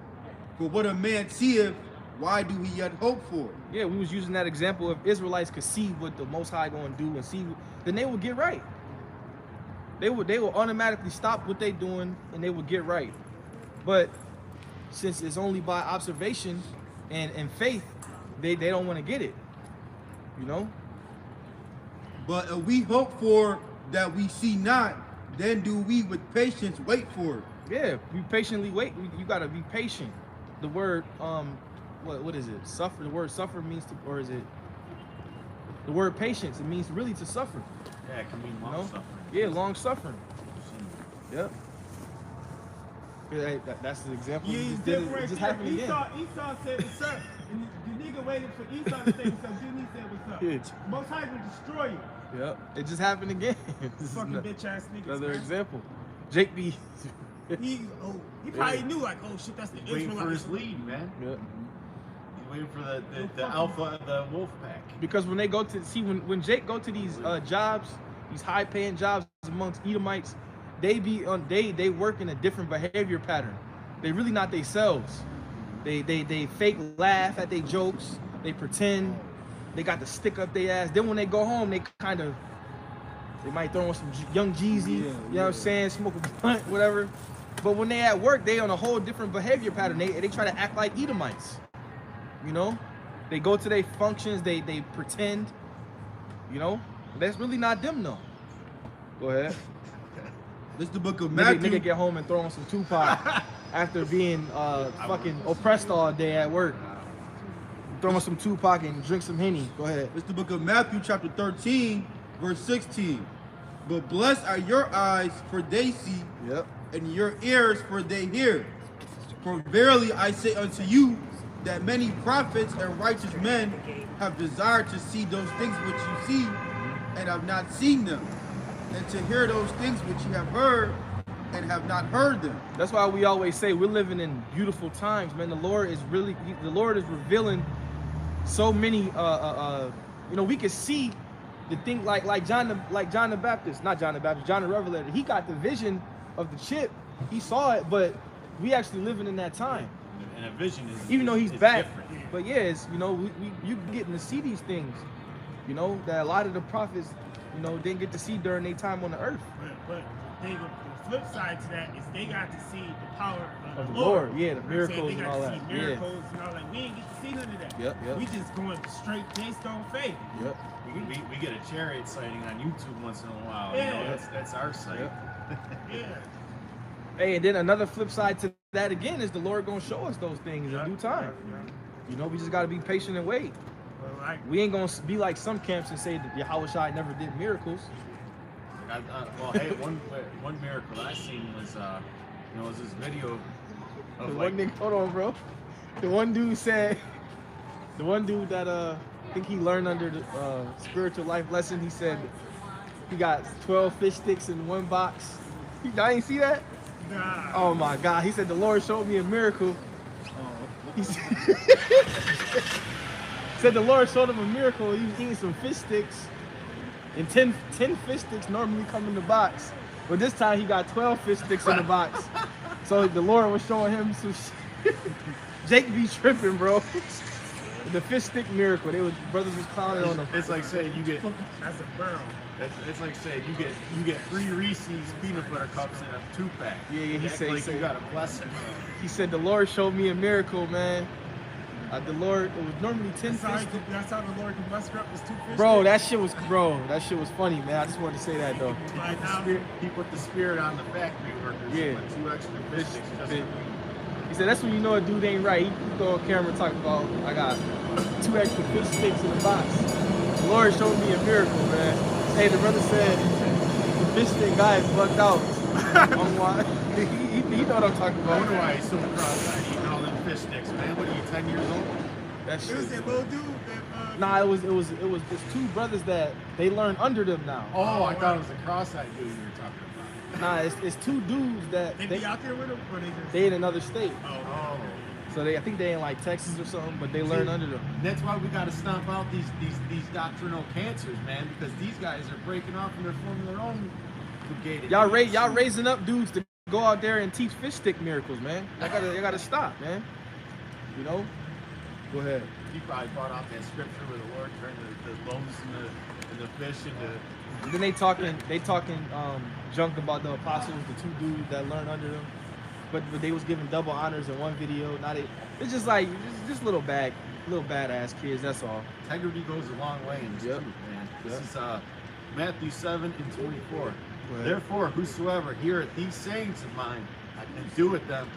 For what a man seeth, why do he yet hope for? Yeah, we was using that example. If Israelites could see what the Most High going to do and see, then they would get right. They will automatically stop what they doing and they would get right. But since it's only by observation and faith, they don't want to get it. You know? But if we hope for that we see not, then do we with patience wait for it. Yeah, we patiently wait. You gotta be patient. The word what is it? Suffer. The word suffer means to, or is it the word patience? It means really to suffer. Yeah, it can mean long suffering. Yeah, long suffering. Yep. Yeah, that's the example. Yeah, You it's just did it. different. It just happened again. Esau said, "What's up?" And the nigga waited for Esau to say what's up. Then he said, "What's up?" Yeah. Most High will destroy you. Yep. It just happened again. This is Fucking bitch ass niggas. another man. example. Jake B. He probably knew like, oh shit, that's the Waiting for Israelites. his lead, man. Yep. He's waiting for the alpha of the wolf pack. Because when they go to see when Jake go to these jobs, these high paying jobs amongst Edomites, they they work in a different behavior pattern. They really not themselves. They fake laugh at their jokes. They pretend. They got the stick up their ass. Then when they go home, they might throw on some Young Jeezy. You know what I'm saying? Smoke a blunt, whatever. But when they at work, they on a whole different behavior pattern. They try to act like Edomites. You know, they go to their functions. They pretend. You know, that's really not them though. Go ahead. This is the book of Matthew. Nigga get home and throw on some Tupac after being fucking oppressed all day at work. Throw on some Tupac and drink some Henny. Go ahead. This is the book of Matthew, chapter 13, verse 16. But blessed are your eyes, for they see, Yep. and your ears, for they hear. For verily I say unto you, that many prophets and righteous men have desired to see those things which you see, and have not seen them, and to hear those things which you have heard, and have not heard them. That's why we always say we're living in beautiful times, man. The Lord is revealing so many. You know, we can see the thing like John the Baptist, not John the Baptist, John the Revelator. He got the vision of the chip. He saw it, but we actually living in that time. And a vision is Even though he's is back, different. but yeah, it's, you know, you getting to see these things. You know that a lot of the prophets, you know, didn't get to see during their time on the earth. But the flip side to that is they got to see the power Of of the the Lord. Lord, yeah, the You know what I'm saying? miracles They and got all to that, see yeah. miracles and all that. We ain't get to see none of that. Yep. We just going straight based on faith. Yep. We get a chariot sighting on YouTube once in a while. Yeah. You know, that's our sight. Yeah. Hey, and then another flip side to that again is the Lord gonna show us those things in due time. You know, we just gotta be patient and wait. Well, like, We ain't gonna be like some camps and say that Yahweh Shai never did miracles. Well, hey, one miracle I seen was, you know, was this video of The like, one nigga, hold on, bro. The one dude said, the one dude that I think he learned under the spiritual life lesson, he said he got 12 fish sticks in one box. I ain't see that? nah. Oh my God. He said the Lord showed me a miracle. He said the Lord showed him a miracle. He was eating some fish sticks. And 10 fish sticks normally come in the box. But this time he got 12 fish sticks in the box. So the Lord was showing him some shit. Jake be tripping, bro. The fish stick miracle. Brothers was clowning on him. it's like saying you get, That's a burrow. it's like saying you get 3 Reese's peanut butter cups in a 2-pack. Yeah, he You act said- like you got a blessing. He said the Lord showed me a miracle, man. The Lord, it was normally 10 That's how, fish sticks. that's how the Lord can muster up his 2 fish. Bro, sticks. that shit was funny, man. I just wanted to say that though. Like, now, He put the spirit on the factory workers. Yeah. With 2 extra fish sticks just Fit. for me. He said that's when you know a dude ain't right. He go on camera talking about I got 2 extra fish sticks in the box. The Lord showed me a miracle, man. Hey, the brother said the fish stick guy is bugged out. I'm why. He know what I'm talking I about. wonder why he's so cross-eyed eating all them fish sticks, man. What are you, 10 years old? That It was shit. that little dude that. Nah, it was it's 2 brothers that they learn under them now. Oh, I thought it was a cross-eyed dude you were talking about. Nah, it's 2 dudes that They be out there with him, or they just. they in another state. Oh. So I think they in like Texas or something, but they learn under them. That's why we got to stomp out these doctrinal cancers, man, because these guys are breaking off and they're forming their own brigaded. Y'all raising up dudes to go out there and teach fish stick miracles, man. Y'all gotta stop, man. You know? Go ahead. He probably brought out that scripture where the Lord turned the loaves and the fish into. And then they talking junk about the apostles, the 2 dudes that learned under them. But they was giving double honors in one video. Now it's just like just little badass kids. That's all. Integrity goes a long way in this Yep. truth, man. This Yep. is Matthew 7:24. Go ahead. Therefore, whosoever heareth these sayings of mine and doeth them,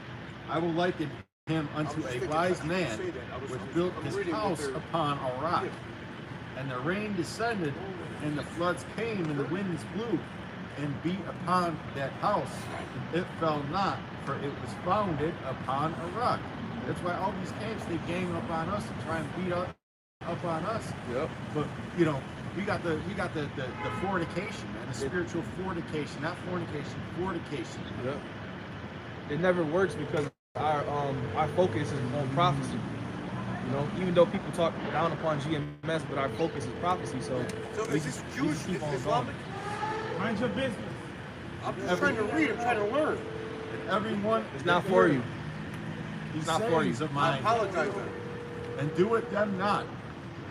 I will liken him unto a wise man which built his house upon a rock. And the rain descended, and the floods came, and the winds blew, and beat upon that house. It fell not, for it was founded upon a rock. That's why all these camps, they gang up on us and try and beat up on us. Yep. But you know, we got the fornication, man, the spiritual fornication, not fornication, fornication. Yep. It never works because our focus is on prophecy. You know, even though people talk down upon GMS, but our focus is prophecy. So we is this just Jewish? keep Is on Islamic? going. Mind your business. I'm just trying to read. I'm trying to learn. And everyone It's not for you. These not for you. sayings of I mine, apologize then. and doeth them not,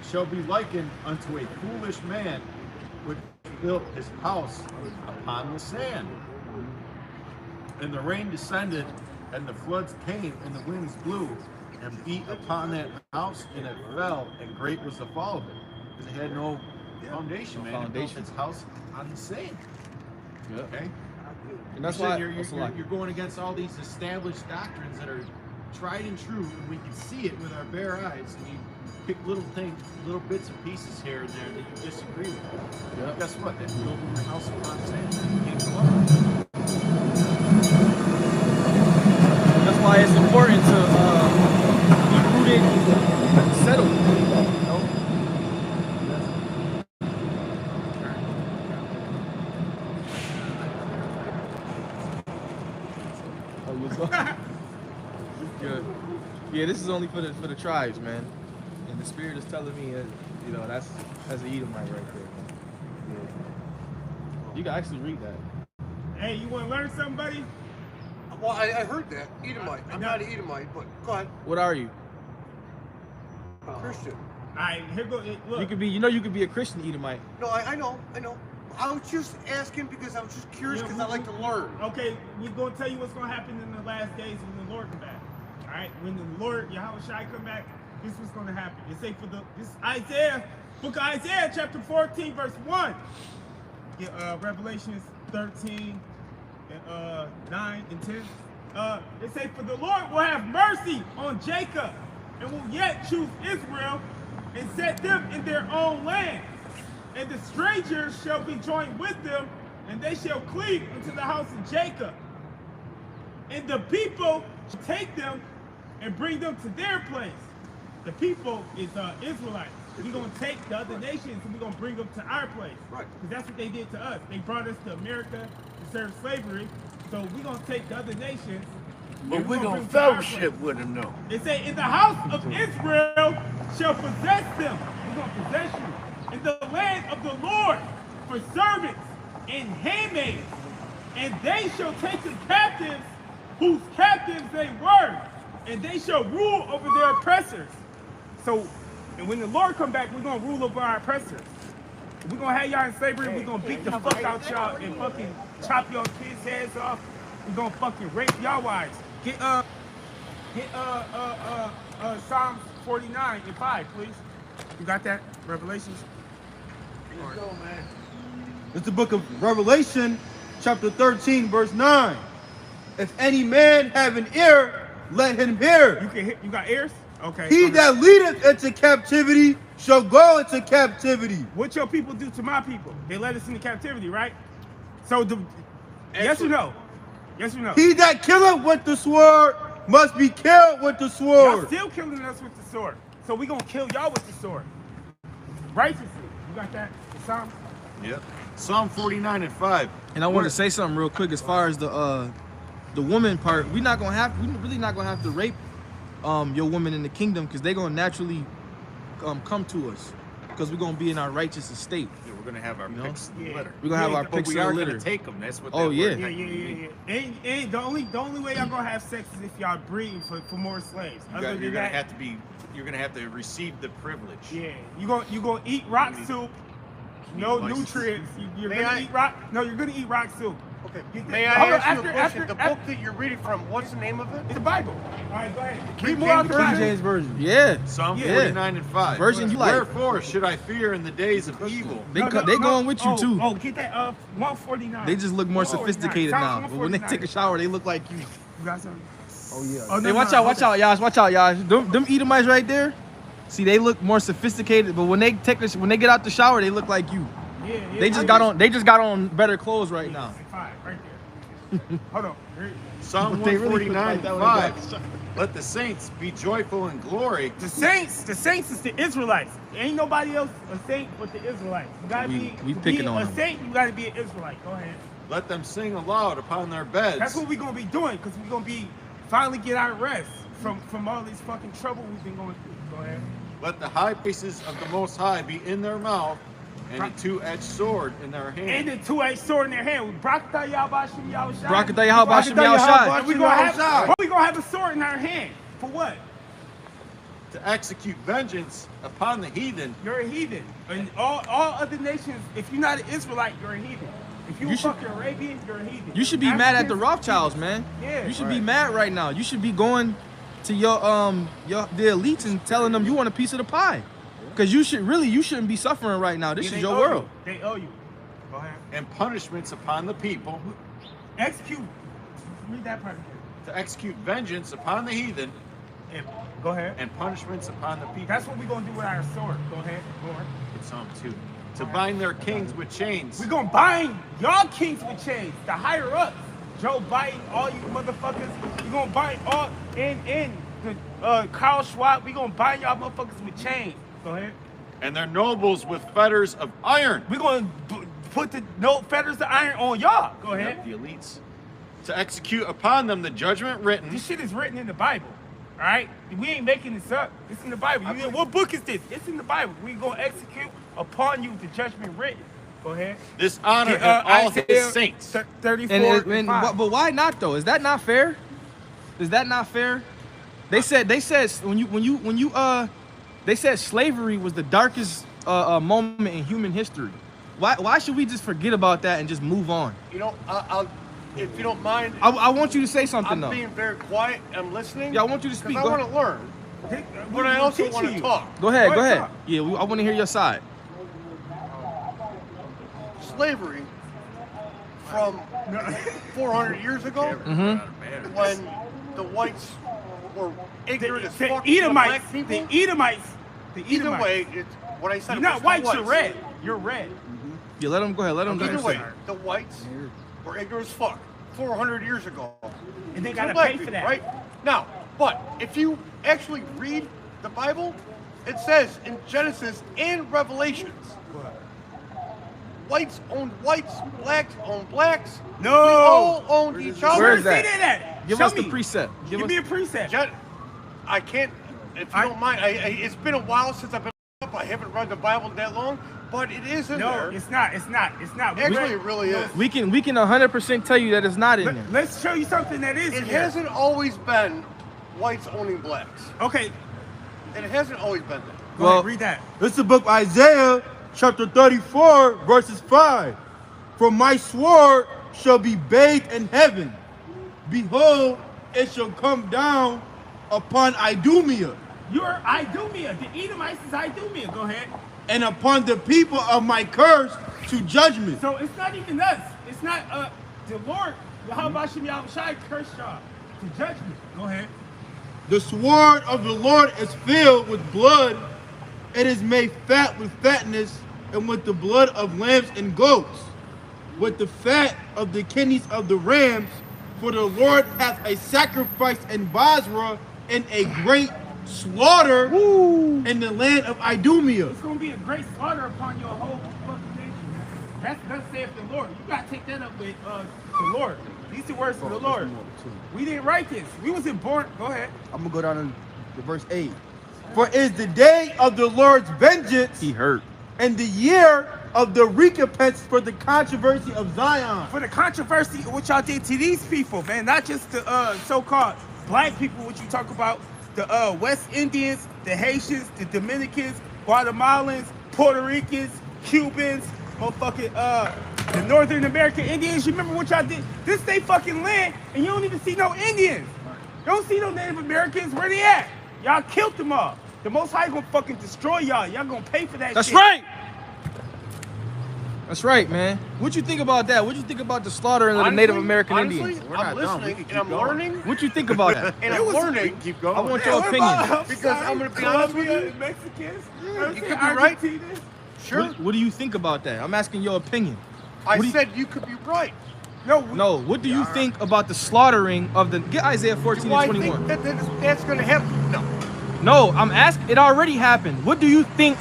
shall be likened unto a foolish man which built his house upon the sand. And the rain descended, and the floods came, and the winds blew, and beat upon that house, and it fell, and great was the fall of it. Because it had no foundation, man. It built foundation. its house on the sand. Yep. Okay? And that's You're why saying that's you're going against all these established doctrines that are tried and true, and we can see it with our bare eyes, and you pick little things, little bits and pieces here and there that you disagree with. Yep. Guess what? That's building your house upon sand. You can't go on. That's why it's important to be rooted and settled. You know? Oh, you good? Yeah, this is only for the tribes, man. And the spirit is telling me, you know, that's an Edomite right there. Man. Yeah. You can actually read that. Hey, you want to learn something, buddy? Well, I heard that. Edomite. I'm not an Edomite, but go ahead. What are you? Christian. All right, here go. Look. You could be, you know, you could be a Christian Edomite. No, I know. I was just asking because I was just curious because I like to learn. Okay, we're going to tell you what's going to happen in the last days when the Lord come back. All right, when the Lord, Yahweh Shai come back, this is what's going to happen. It say this Isaiah, book of Isaiah, chapter 14, verse 1. Revelations 13, 9 and 10. It say, for the Lord will have mercy on Jacob and will yet choose Israel and set them in their own land. And the strangers shall be joined with them, and they shall cleave unto the house of Jacob. And the people shall take them and bring them to their place. The people is Israelites. We're going to take the other nations and we're going to bring them to our place. Right. Because that's what they did to us. They brought us to America to serve slavery. So we're going to take the other nations. But and we're gonna going to bring them to our fellowship place. with them, though. They say, in the house of Israel shall possess them. We're going to possess you. In the land of the Lord for servants and handmaids. And they shall take the captives whose captives they were. And they shall rule over their oppressors. So, and when the Lord come back, we're going to rule over our oppressors. We're going to have y'all in slavery. We're going to beat the fuck out y'all and fucking chop y'all kids' heads off. We're going to fucking rape y'all wives. Get Psalms 49 and 5, please. You got that? Revelations? It's the book of Revelation, chapter 13, verse 9. If any man have an ear, let him hear. You can hit. You got ears? Okay. He that leadeth into captivity shall go into captivity. What your people do to my people? They led us into captivity, right? So yes or no? Yes or no? He that killeth with the sword must be killed with the Y'all sword. still killing us with the sword. So we gonna kill y'all with the sword. Righteously. You got that? The Psalms? Yep. Psalm 49 and 5. And I want to say something real quick as far as the woman part. We really not gonna have to rape your woman in the kingdom, because they're gonna naturally come to us, because we're gonna be in our righteous estate. Yeah, we're gonna have our picks in the litter. We're gonna have our But picks we in the are litter. gonna take them. That's what. Oh, that yeah. word Yeah, means. And the only way y'all gonna have sex is if y'all breeding for more slaves. Other than You're gonna that, have to be. You're gonna have to receive the privilege. yeah, you gonna eat rock soup. No license. nutrients. You're May gonna I- eat rock. No, you're gonna eat rock soup. Okay. Get May that- I Hold on, ask you a question? after- The book after- that you're reading from, what's the name of it? It's the Bible. All right, go ahead. King Read more out the James Bible. Version. Yeah. Psalm Yeah. 49 and 5. Version you like. Wherefore should I fear in the days of evil? They going with you too. Oh, get that 149. They just look more 149. sophisticated Psalms now. But when they 149. take a shower, they look like you. You got something? Oh yeah. Oh, no, Hey, watch no, out, hold watch out, y'all. Watch out, y'all. Them Edomites right there. See, they look more sophisticated, but when they get out the shower, they look like you. Yeah, yeah. They just got on better clothes right now. Five, right there. Hold on. Psalm They really look 149 like that when they 5. Let the saints be joyful in glory. The saints is the Israelites. Ain't nobody else a saint but the Israelites. You gotta We to picking be on a them. saint. You gotta be an Israelite. Go ahead. Let them sing aloud upon their beds. That's what we're gonna be doing, because we're gonna be finally get our rest from all this fucking trouble we've been going through. Go ahead. Let the high places of the Most High be in their mouth, and a two-edged sword in their And hand. the two-edged sword in their hand. Barakatah Yahbashim Yahushai. Barakatah Yahbashim Yahushai. And we gonna have a sword in our hand. For what? To execute vengeance upon the heathen. You're a heathen. And all other nations, if you're not an Israelite, you're a heathen. If you're You a should- fucking Arabian, you're a heathen. You should be mad at the Africans, Rothschilds, man. Yeah. You should be mad right now. You should be going to the elites and telling them you want a piece of the pie. Because you shouldn't be suffering right now. This Yeah, is they your owe world. You. They owe you. Go ahead. And punishments upon the people. Execute. Read that part again. To execute vengeance upon the heathen. And go ahead. And punishments upon the people. That's what we're gonna do with our sword. Go ahead. Go on. It's Psalm 2. To bind their kings with chains. We're gonna bind y'all kings with chains. The higher ups. Joe Biden, all you motherfuckers. We're gonna bind all and the Carl Schwab. We're gonna bind y'all motherfuckers with chains. Go ahead. And their nobles with fetters of iron. We're gonna put the fetters of iron on y'all. Go ahead. Yep, the elites. To execute upon them the judgment written. This shit is written in the Bible. All right? We ain't making this up. It's in the Bible. What book is this? It's in the Bible. We gonna execute upon you the judgment written. Go ahead. This honor of all Isaiah his saints. 34 and 5. But why not though? Is that not fair? Is that not fair? They said they said slavery was the darkest moment in human history. Why should we just forget about that and just move on? You know, I'll if you don't mind, I want you to say something I'm though. being very quiet. I'm listening. Yeah, I want you to speak. Because I Go want to learn, but I We're also teaching want to you. talk. Go ahead, Go go ahead, ahead. talk. Yeah, I want to hear your side. Slavery from 400 years ago, when the whites were ignorant as The fuck to the Edomites. black people. The Edomites. Either way, it's what I said. You're was not the white, you're whites. red. You're red. Yeah, let him go ahead. Let him go Either ahead. way, the whites were ignorant as fuck 400 years ago. And they To gotta black pay for people, that. right? Now, but if you actually read the Bible, it says in Genesis and Revelations, whites owned whites, blacks owned blacks. No. We all owned each other. Where is Say that? that at? Give Show us the me. precept. Give me a precept. I can't, if you don't mind, it's been a while since I've been up. I haven't read the Bible that long, but it is in No, there. it's not. It's not. It's not. Actually, it really is. We can 100% tell you that it's not in there. Let's show you something that is. It in there. hasn't always been whites owning blacks. Okay. It hasn't always been that. Go Well- ahead, read that. This is the book of Isaiah, chapter 34, verses 5. For my sword shall be bathed in heaven. Behold, it shall come down upon Idumea You're Idumea. The Edomites is Idumea. Go ahead. and upon the people of my curse to judgment. So it's not even us. It's not the Lord. How about Shem Yahushai cursed y'all to judgment? Go ahead. The sword of the Lord is filled with blood. It is made fat with fatness, and with the blood of lambs and goats, with the fat of the kidneys of the rams. For the Lord hath a sacrifice in Basra, and a great slaughter in the land of Idumea. It's gonna be a great slaughter upon your whole fucking nation, man. That's saith the Lord. You gotta take that up with the Lord. These are words from the Lord. We didn't write this. We wasn't born. Go ahead. I'm gonna go down to verse 8. For is the day of the Lord's vengeance, He hurt. and the year of the recompense for the controversy of Zion. For the controversy of what y'all did to these people, man, not just the so-called black people, what you talk about, the West Indians, the Haitians, the Dominicans, Guatemalans, Puerto Ricans, Cubans, motherfucking the Northern American Indians. You remember what y'all did? This they fucking land, and you don't even see no Indians. You don't see no Native Americans. Where they at? Y'all killed them all. The Most High gonna fucking destroy y'all. Y'all gonna pay for that That's shit. right. That's right, man. What you think about that? What you think about the slaughtering of the Native American Indians? We're I'm not done. We listening can and I'm keep going. learning What you think about that? and I'm learning. Keep going. I want Yeah, your what opinion. about Because I'm gonna be honest with Colombia you. and Mexicans. You could be right. Argentinians. Sure. What do you think about that? I'm asking your opinion. I what do you- said you could be right. No, what do you think about the slaughtering of the... Get Isaiah 14 Do I and 21. think that's going to happen? No. No, I'm asking... It already happened. What do you think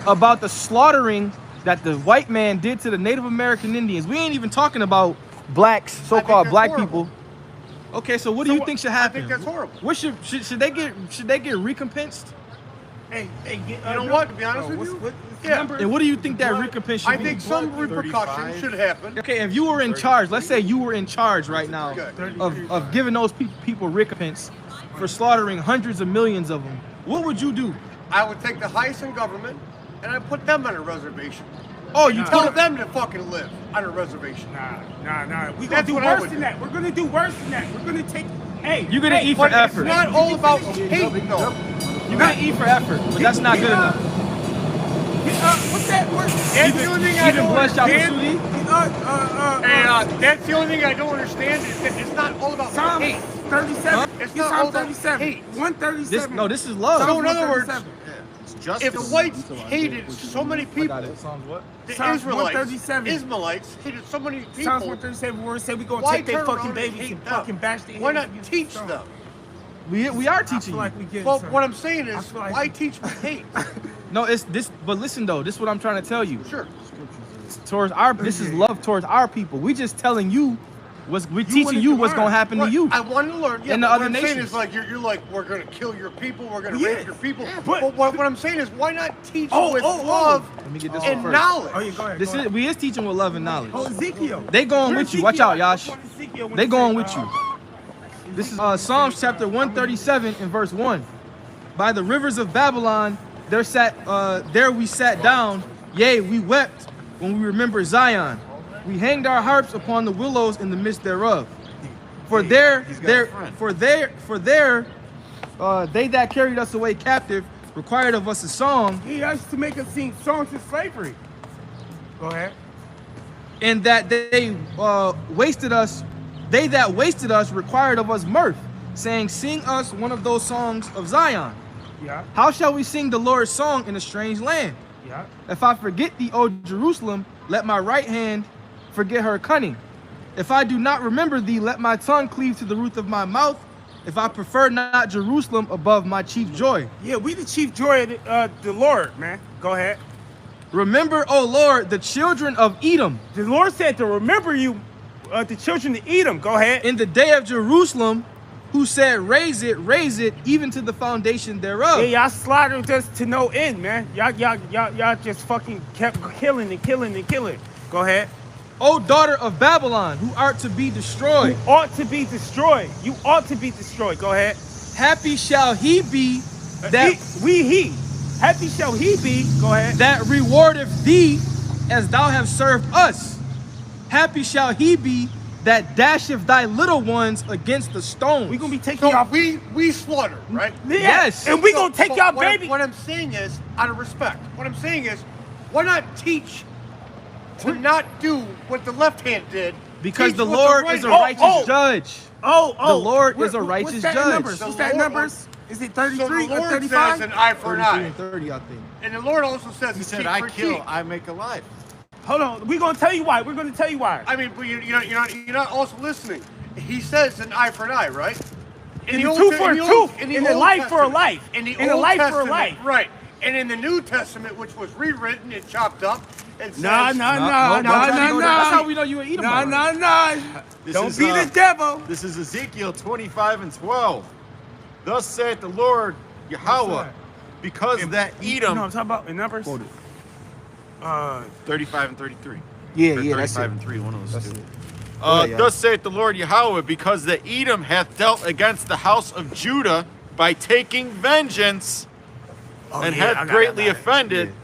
about the slaughtering that the white man did to the Native American Indians? We ain't even talking about blacks, so-called that's black horrible. people. Okay, so what do So you what- think should I happen? think that's horrible. What should they get recompensed? Hey, You know what? To be honest with you, yeah. And what do you think that recompense should I be? think some repercussions should happen. Okay, if you were in charge, let's say you were in charge right now Okay. of giving those people recompense for slaughtering hundreds of millions of them, what would you do? I would take the highest in government and I'd put them on a reservation. Oh, you Tell put them to fucking live on a reservation. Nah. We gonna That's do what I worse would than do. that. We're gonna do worse than that. We're gonna take. Hey, You're gonna eat for But effort. it's not all about hate, though. You're gonna eat for effort, but that's not good enough. What's that word? That's the only thing I Even don't blood shot understand. Masudi? And that's the only thing I don't understand is that it's not all about Psalm hate. 37. It's not all Psalm about 37. hate. 137. This is love. So in other words, It's just if the whites hated so many people, Psalms what? the Psalms Israelites 137. hated so many Psalms people, 137 where it say we gonna why take their turn fucking around and babies hate and them? fucking bash their Why heads not against teach the stone. them? We are I teaching feel you. like we getting Well, some. what I'm saying I is, feel like- why teach with hate? No, it's this. But listen though, this is what I'm trying to tell you. Sure. Towards our, this is love towards our people. We just telling you, we're wanted teaching you to what's learn. gonna happen to Right, you. I want to learn. Yeah, And the but other what I'm saying nations. is like you're like we're gonna kill your people. We're gonna Yes. rape your people. but- But what I'm saying is, why not teach Oh, with oh, oh. love Let me get this and one first. knowledge? Oh, yeah, go ahead. This go is ahead. we is teaching with love and knowledge. Oh, Ezekiel. They going Where's with you. Watch Ezekiel? out, Yash. Which one is Ezekiel when They it going say, with you. This is Psalms chapter 137 and verse 1. By the rivers of Babylon, there we sat down. Yea, we wept when we remembered Zion. We hanged our harps upon the willows in the midst thereof. For He's got a friend. they that carried us away captive required of us a song, He used to make us sing songs of slavery. Go ahead. and that they wasted us. They that wasted us required of us mirth, saying, "Sing us one of those songs of Zion." Yeah, How shall we sing the Lord's song in a strange land? yeah. If I forget thee, O Jerusalem, let my right hand forget her cunning. If I do not remember thee, let my tongue cleave to the roof of my mouth. If I prefer not Jerusalem above my chief joy. Yeah, we the chief joy of the Lord, man. Go ahead. Remember, O Lord, the children of Edom. The Lord said to remember you, the children of Edom. Go ahead. In the day of Jerusalem, who said, raise it, even to the foundation thereof. Yeah, y'all slaughtered us to no end, man. Y'all just fucking kept killing and killing and killing. Go ahead. O daughter of Babylon, who art to be destroyed. You ought to be destroyed. You ought to be destroyed. Go ahead. Happy shall he be that he. Happy shall he be. Go ahead. that rewardeth thee as thou have served us. Happy shall he be that dasheth thy little ones against the stones. We gonna be taking So y'all. we slaughter, right? Yes. And we So- gonna take but y'all what baby. What I'm saying is, out of respect, what I'm saying is, why not teach to not do what the left hand did? because Teach the what Lord right is a hand- righteous judge. Oh, The Lord is a what's righteous that in judge. numbers? The What's that in Lord- numbers? Is it So 33 the or Lord 35? says an eye for an 33 eye. and 30, I think. And the Lord also says He it's said, cheek I for kill, cheek. I make alive. Hold on. We're going to tell you why. We're going to tell you why. I mean, but you're not also listening. He says an eye for an eye, right? In the tooth for a tooth. In the Old life for a Testament. life. In the In the Old life for a Testament, life. right? And in the New Testament, which was rewritten and chopped up, it says, Nah. That's how we know you an Edomite. Nah. This Don't is, be the devil. This is Ezekiel 25 and 12. Thus saith the Lord Yahweh, because that You know what I'm Edom, talking about in numbers? 35 and 33. Yeah, Or yeah, that's 35 it. and 3, one of those two. ahead, yeah. Thus saith the Lord Yahweh, because the Edom hath dealt against the house of Judah by taking vengeance, and yeah, I hath got it, greatly I got it. offended,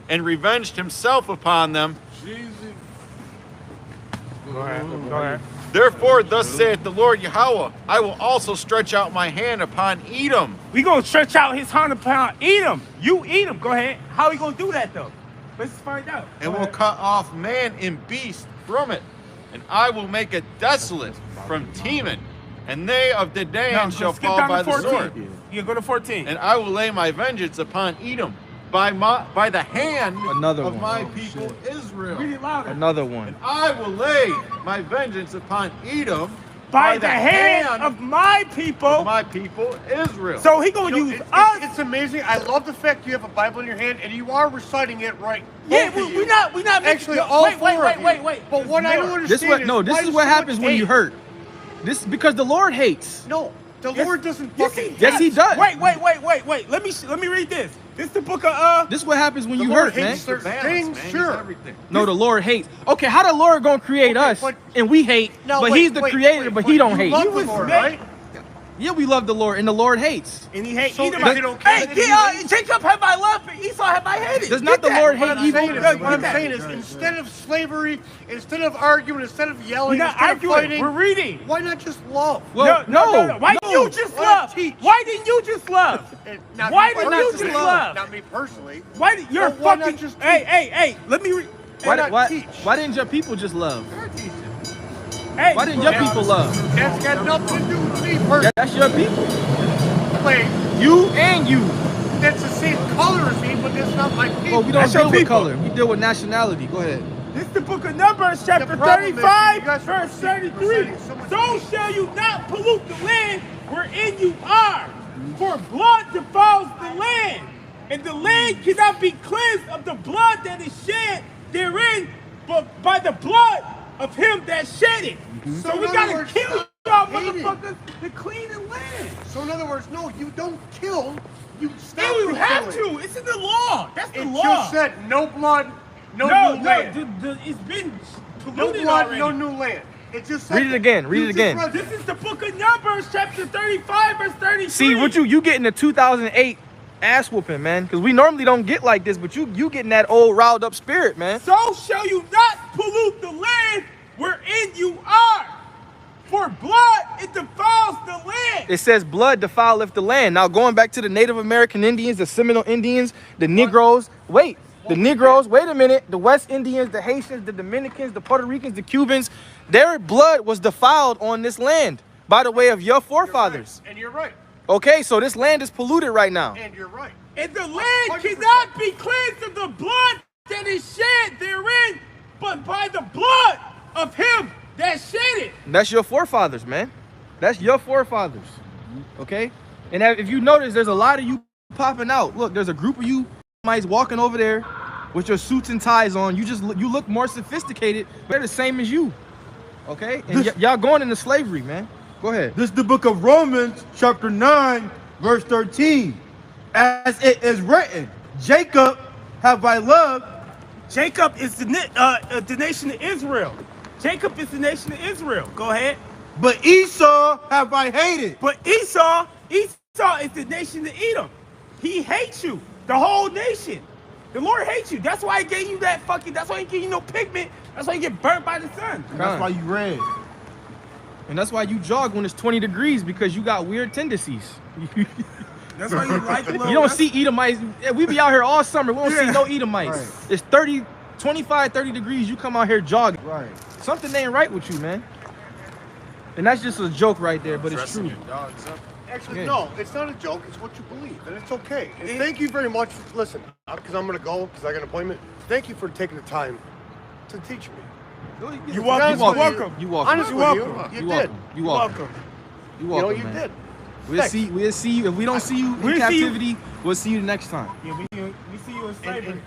and revenged himself upon them. Go ahead. Therefore, thus saith the Lord Yahweh, I will also stretch out my hand upon Edom. We gonna stretch out his 100-pound. Eat him. You eat him. Go ahead. How we gonna do that though? Let's find out. And Go will ahead. cut off man and beast from it, and I will make it desolate from Teman, and they of Dedan No, shall skip fall down by to the 14. sword. You go to 14. And I will lay my vengeance upon Edom by the hand Another of one. my Oh, people Read Israel. it louder. Another one. I will lay my vengeance upon Edom By the hand of my people. of my people Israel. So he gonna You know, use us. it's amazing. I love the fact you have a Bible in your hand and you are reciting it right. Yeah, Both of we you. not Actually, no, all wait, four of you. wait. But what I don't More. understand This what is no, this why is what so happens much when you hate? hurt. This because the Lord hates. No, the Yes. Lord doesn't Yes, fucking. Yes, he does. Wait. Let me read this. This is the book of This is what happens when The you Lord hurt, man. hates certain Balance, things, man. He's sure. everything. No, the Lord hates. Okay, how the Lord gonna create Okay, us but- and we hate, No, but wait, he's the wait, creator, wait, but wait. he don't You hate. love He the was Lord, made- right? Yeah, we love the Lord and the Lord hates. and he hates So Edom. is it okay Hey, that he Jacob have I loved, but Esau have I hated. Does not Get the that. Lord What hate I'm evil? saying is, Get what I'm that. saying is, instead of slavery, instead of arguing, instead of We're yelling, not instead of arguing. fighting, We're reading. why not just love? Well, no. Why didn't you just Why not love? teach? Why didn't you just love? And not Why me didn't personally. you just love? Not me personally. Why did you're Well, why not fucking? just teach? Hey. Let me. Why, not why, teach? why didn't your people just love? Hey, Why didn't your people love? That's got nothing to do with me personally. That's your people. You, You and you. that's the same color as me, but that's not my people. Well, we don't That's your deal with people. color. We deal with nationality. Go ahead. This is the book of Numbers, chapter The problem is 35, you guys are verse 33. so much So hate. shall you not pollute the land wherein you are, for blood defiles the land, and the land cannot be cleansed of the blood that is shed therein, but by the blood of him that shed it. So So we in gotta other words, kill y'all stop hating. motherfuckers to clean the land. So in other words, no, you don't kill. You stop. No, you the have killing. to. It's in the law. That's the It law. just said no blood, no new land. It's been No polluted blood, already. no new land. It just said Read it again, read you it just again. read This is the book of Numbers, chapter 35, verse 33. See, what you getting the 2008 ass whooping, man? Because we normally don't get like this, but you getting that old riled up spirit, man. So shall you not pollute the land wherein you are, for blood it defiles the land. It says blood defileth the land. Now going back to the Native American Indians, the Seminole Indians, the Negroes. Wait a minute. The West Indians, the Haitians, the Dominicans, the Puerto Ricans, the Cubans, their blood was defiled on this land by the way of your forefathers. And you're right. Okay, so this land is polluted right now. And you're right. And the land 100%. cannot be cleansed of the blood that is shed therein, but by the blood of him that shed it. That's your forefathers, man. That's your forefathers. Okay? And if you notice, there's a lot of you popping out. Look, there's a group of you mice walking over there with your suits and ties on. You look more sophisticated. They're the same as you. Okay? And y'all going into slavery, man. Go ahead. This is the book of Romans, chapter 9, verse 13. As it is written, Jacob have I loved, Jacob is the nation of Israel. Jacob is the nation of Israel. Go ahead. but Esau have I hated. But Esau is the nation of Edom. He hates you, the whole nation. The Lord hates you. That's why he gave you that fucking, that's why he gave you no pigment. That's why you get burnt by the sun. That's why you red. And that's why you jog when it's 20 degrees, because you got weird tendencies. That's why you like a little. You don't see Edomites. We be out here all summer. We don't see Yeah. no Edomites. Right. It's 25, 30 degrees. You come out here jogging. Right. Something ain't right with you, man. And that's just a joke right there, but it's Dressing true. your dogs up. Actually, Yeah. no, it's not a joke. It's what you believe, and it's okay. And thank you very much. Listen, because I'm gonna go because I got an appointment. Thank you for taking the time to teach me. You welcome. Honest You with you- welcome. You welcome. Honest You with you, welcome. you You did. welcome. You welcome. Welcome. You You welcome, know, you man. did. We'll Thanks. see. We'll see you. If we don't see you in We'll see you- captivity, we'll see you next time. Yeah, we see you in In slavery.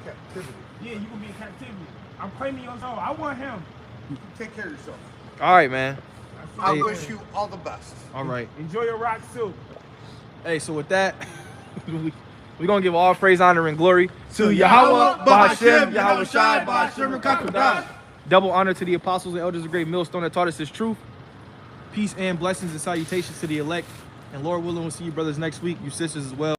captivity. Yeah, you gonna be in captivity. I'm claiming your soul. I want him. Take care of yourself. All right, man. I Hey. wish you all the best. All right. Enjoy your rock soup. Hey, so with that, we're going to give all praise, honor, and glory to Yahweh, Yahweh, Bahashem, Bahashem, Yahweh Shai, Yahweh Bahashem, Rakakudah. Double honor to the apostles and elders of Great Millstone that taught us this truth. Peace and blessings and salutations to the elect. And Lord willing, we'll see you brothers next week, you sisters as well.